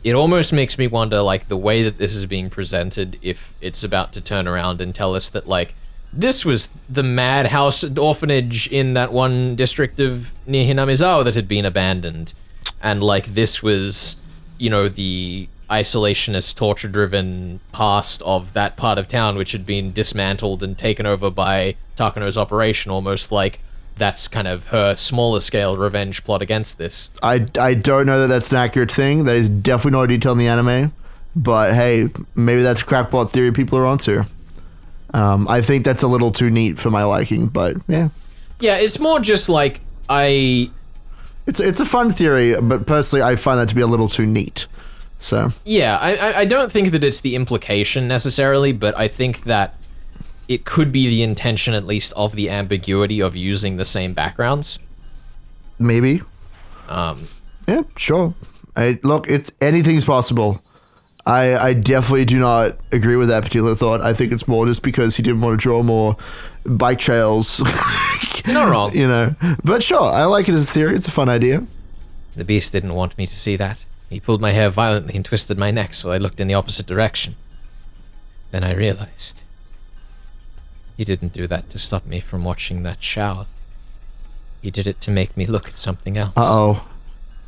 it almost makes me wonder, like, the way that this is being presented, if it's about to turn around and tell us that, like, this was the madhouse orphanage in that one district of near Hinamizawa that had been abandoned. And, like, this was, you know, the isolationist, torture-driven past of that part of town, which had been dismantled and taken over by Takano's operation, almost like that's kind of her smaller-scale revenge plot against this. I don't know that that's an accurate thing. That is definitely not detailed in the anime. But, hey, maybe that's a crackpot theory people are onto. I think that's a little too neat for my liking, but, yeah. Yeah, it's more just like, It's a fun theory, but personally, I find that to be a little too neat. So yeah, I don't think that it's the implication necessarily, but I think that it could be the intention, at least, of the ambiguity of using the same backgrounds. Maybe. Yeah, sure. Look, anything's possible. I definitely do not agree with that particular thought. I think it's more just because he didn't want to draw more bike trails. Not wrong. You know, but sure, I like it as a theory. It's a fun idea. The beast didn't want me to see that. He pulled my hair violently and twisted my neck, so I looked in the opposite direction. Then I realized. He didn't do that to stop me from watching that shower. He did it to make me look at something else. Uh-oh.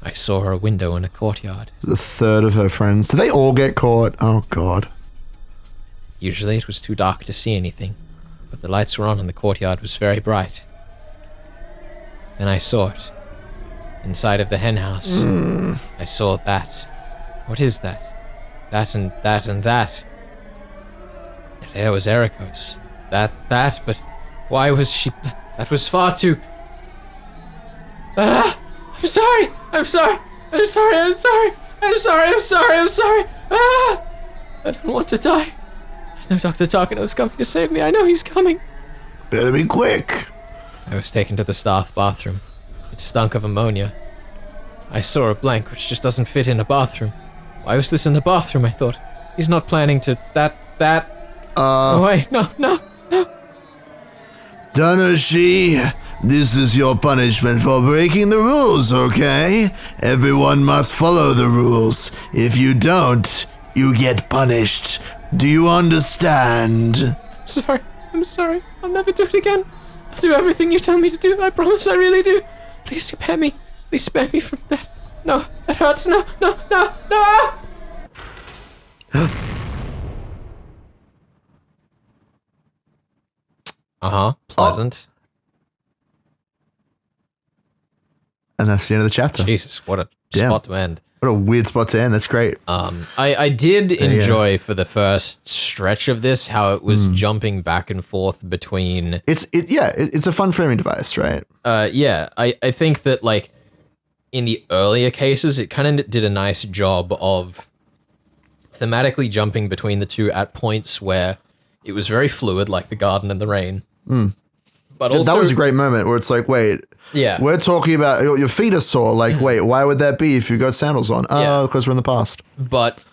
I saw a window in a courtyard. The third of her friends. Do they all get caught? Oh, God. Usually it was too dark to see anything, but the lights were on and the courtyard was very bright. Then I saw it. Inside of the henhouse. I saw that. What is that? That and that and that. That hair was Eriko's. That, but why was she... That was far too... I'm sorry! I don't want to die. I know Dr. Takano's coming to save me. I know he's coming. Better be quick. I was taken to the staff bathroom. It stunk of ammonia. I saw a blank which just doesn't fit in a bathroom. Why was this in the bathroom, I thought? He's not planning to... Oh, wait, no. Tanashi, this is your punishment for breaking the rules, okay? Everyone must follow the rules. If you don't, you get punished. Do you understand? I'm sorry. I'll never do it again. I'll do everything you tell me to do. I promise, I really do. Please spare me. Please spare me from that. No, that hurts. No. Pleasant. And that's the end of the chapter. Jesus, what a spot to end. What a weird spot to end. That's great. I did enjoy for the first stretch of this how it was jumping back and forth between. It's a fun framing device, right? Yeah. I think that like in the earlier cases, it kind of did a nice job of thematically jumping between the two at points where it was very fluid, like the garden and the rain. But also, that was a great moment where it's like, wait, yeah, we're talking about your feet are sore. Like, wait, why would that be if you got sandals on? Oh, because we're in the past. But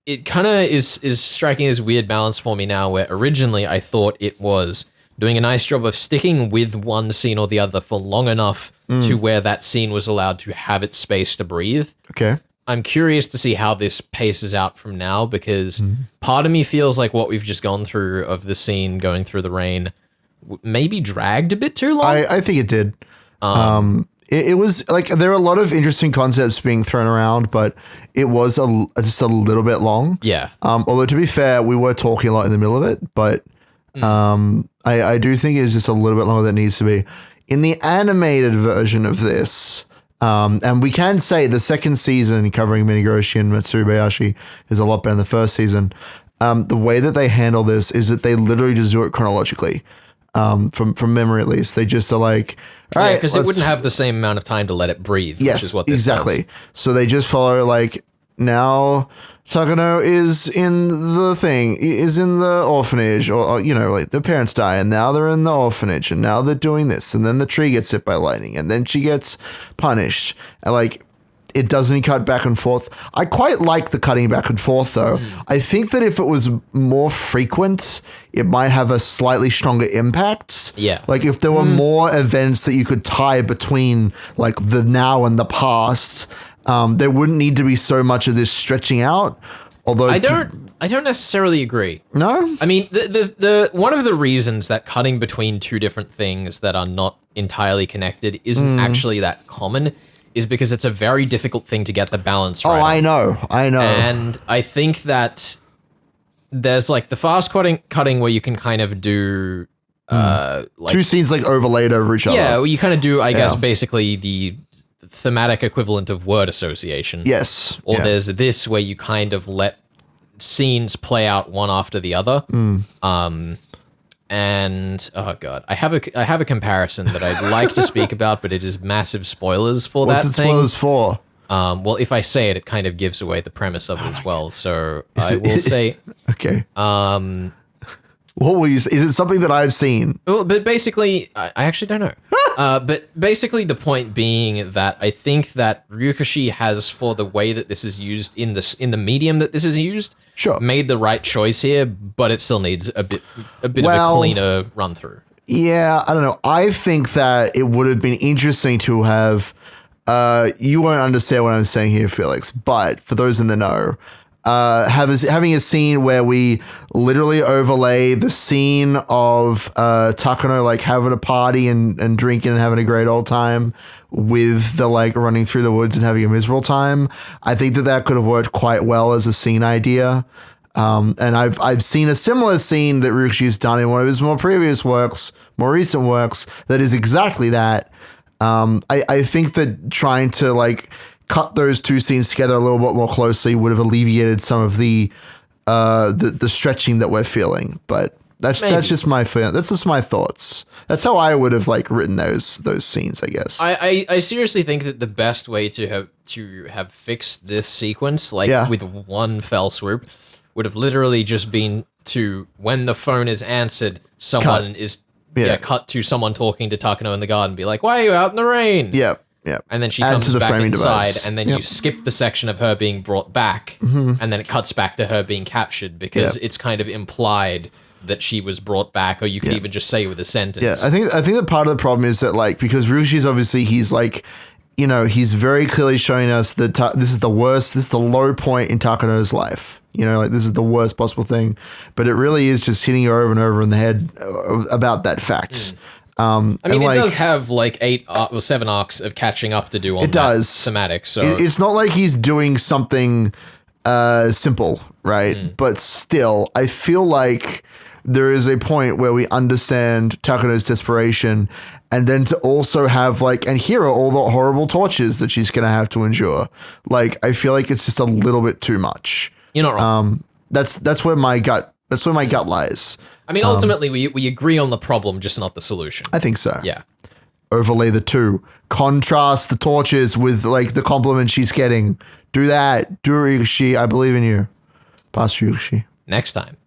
it kind of is striking this weird balance for me now, where originally I thought it was doing a nice job of sticking with one scene or the other for long enough to where that scene was allowed to have its space to breathe. Okay. I'm curious to see how this paces out from now, because part of me feels like what we've just gone through of the scene going through the rain maybe dragged a bit too long. I think it did. It was like there are a lot of interesting concepts being thrown around, but it was just a little bit long. Yeah. Although to be fair, we were talking a lot in the middle of it, but I do think it's just a little bit longer than it needs to be. In the animated version of this, and we can say the second season covering Higurashi and Matsubayashi is a lot better than the first season. The way that they handle this is that they literally just do it chronologically. From memory at least, they just are like, all right, because it wouldn't have the same amount of time to let it breathe. Yes, which is what this exactly. does. So they just follow like now Takano is in the orphanage, or like the parents die, and now they're in the orphanage, and now they're doing this, and then the tree gets hit by lightning, and then she gets punished, and like. It doesn't cut back and forth. I quite like the cutting back and forth, though. I think that if it was more frequent, it might have a slightly stronger impact. Yeah. Like if there were more events that you could tie between like the now and the past, there wouldn't need to be so much of this stretching out. Although I don't necessarily agree. No? I mean, the one of the reasons that cutting between two different things that are not entirely connected isn't actually that common is because it's a very difficult thing to get the balance right. Oh, I know. And I think that there's like the fast cutting where you can kind of do like two scenes like overlaid over each other. Yeah, well, you kind of do, I guess, basically the thematic equivalent of word association. Yes. Or there's this where you kind of let scenes play out one after the other. And oh god, I have a comparison that I'd like to speak about, but it is massive spoilers for What's that it thing. spoilers for? Well, if I say it, it kind of gives away the premise of it as well. So I will say, okay. What will you say? Is it something that I've seen? well, but basically, I actually don't know. But basically, the point being that I think that Ryukashi has, for the way that this is used in the medium that this is used, made the right choice here, but it still needs a bit of a cleaner run through. Yeah, I don't know. I think that it would have been interesting to have. You won't understand what I'm saying here, Felix, but for those in the know, having a scene where we literally overlay the scene of Takano like having a party and drinking and having a great old time with the like running through the woods and having a miserable time. I think that could have worked quite well as a scene idea. And I've seen a similar scene that Ryukashi's done in one of his more recent works that is exactly that. I think that trying to like cut those two scenes together a little bit more closely would have alleviated some of the stretching that we're feeling. But that's just my feeling. That's just my thoughts. That's how I would have like written those scenes, I guess. I seriously think that the best way to have fixed this sequence, like with one fell swoop, would have literally just been to when the phone is answered, someone cut to someone talking to Takano in the garden, be like, "Why are you out in the rain?" Yeah. And then she comes back inside, and then you skip the section of her being brought back, and then it cuts back to her being captured because it's kind of implied that she was brought back, or you could even just say with a sentence. Yeah, I think that part of the problem is that like because Ryushi's obviously he's like, he's very clearly showing us that this is the worst, this is the low point in Takano's life. Like this is the worst possible thing, but it really is just hitting her over and over in the head about that fact. I mean, it does have like 8 or 7 arcs of catching up to do on that thematic. So it's not like he's doing something simple, right? But still, I feel like there is a point where we understand Takano's desperation, and then to also have like, and here are all the horrible tortures that she's going to have to endure. Like, I feel like it's just a little bit too much. You're not wrong. That's where my gut lies. I mean, ultimately, we agree on the problem, just not the solution. I think so. Yeah. Overlay the two. Contrast the tortures with like the compliment she's getting. Do that. Do Ryukashi. I believe in you. Pass Ryukashi. Next time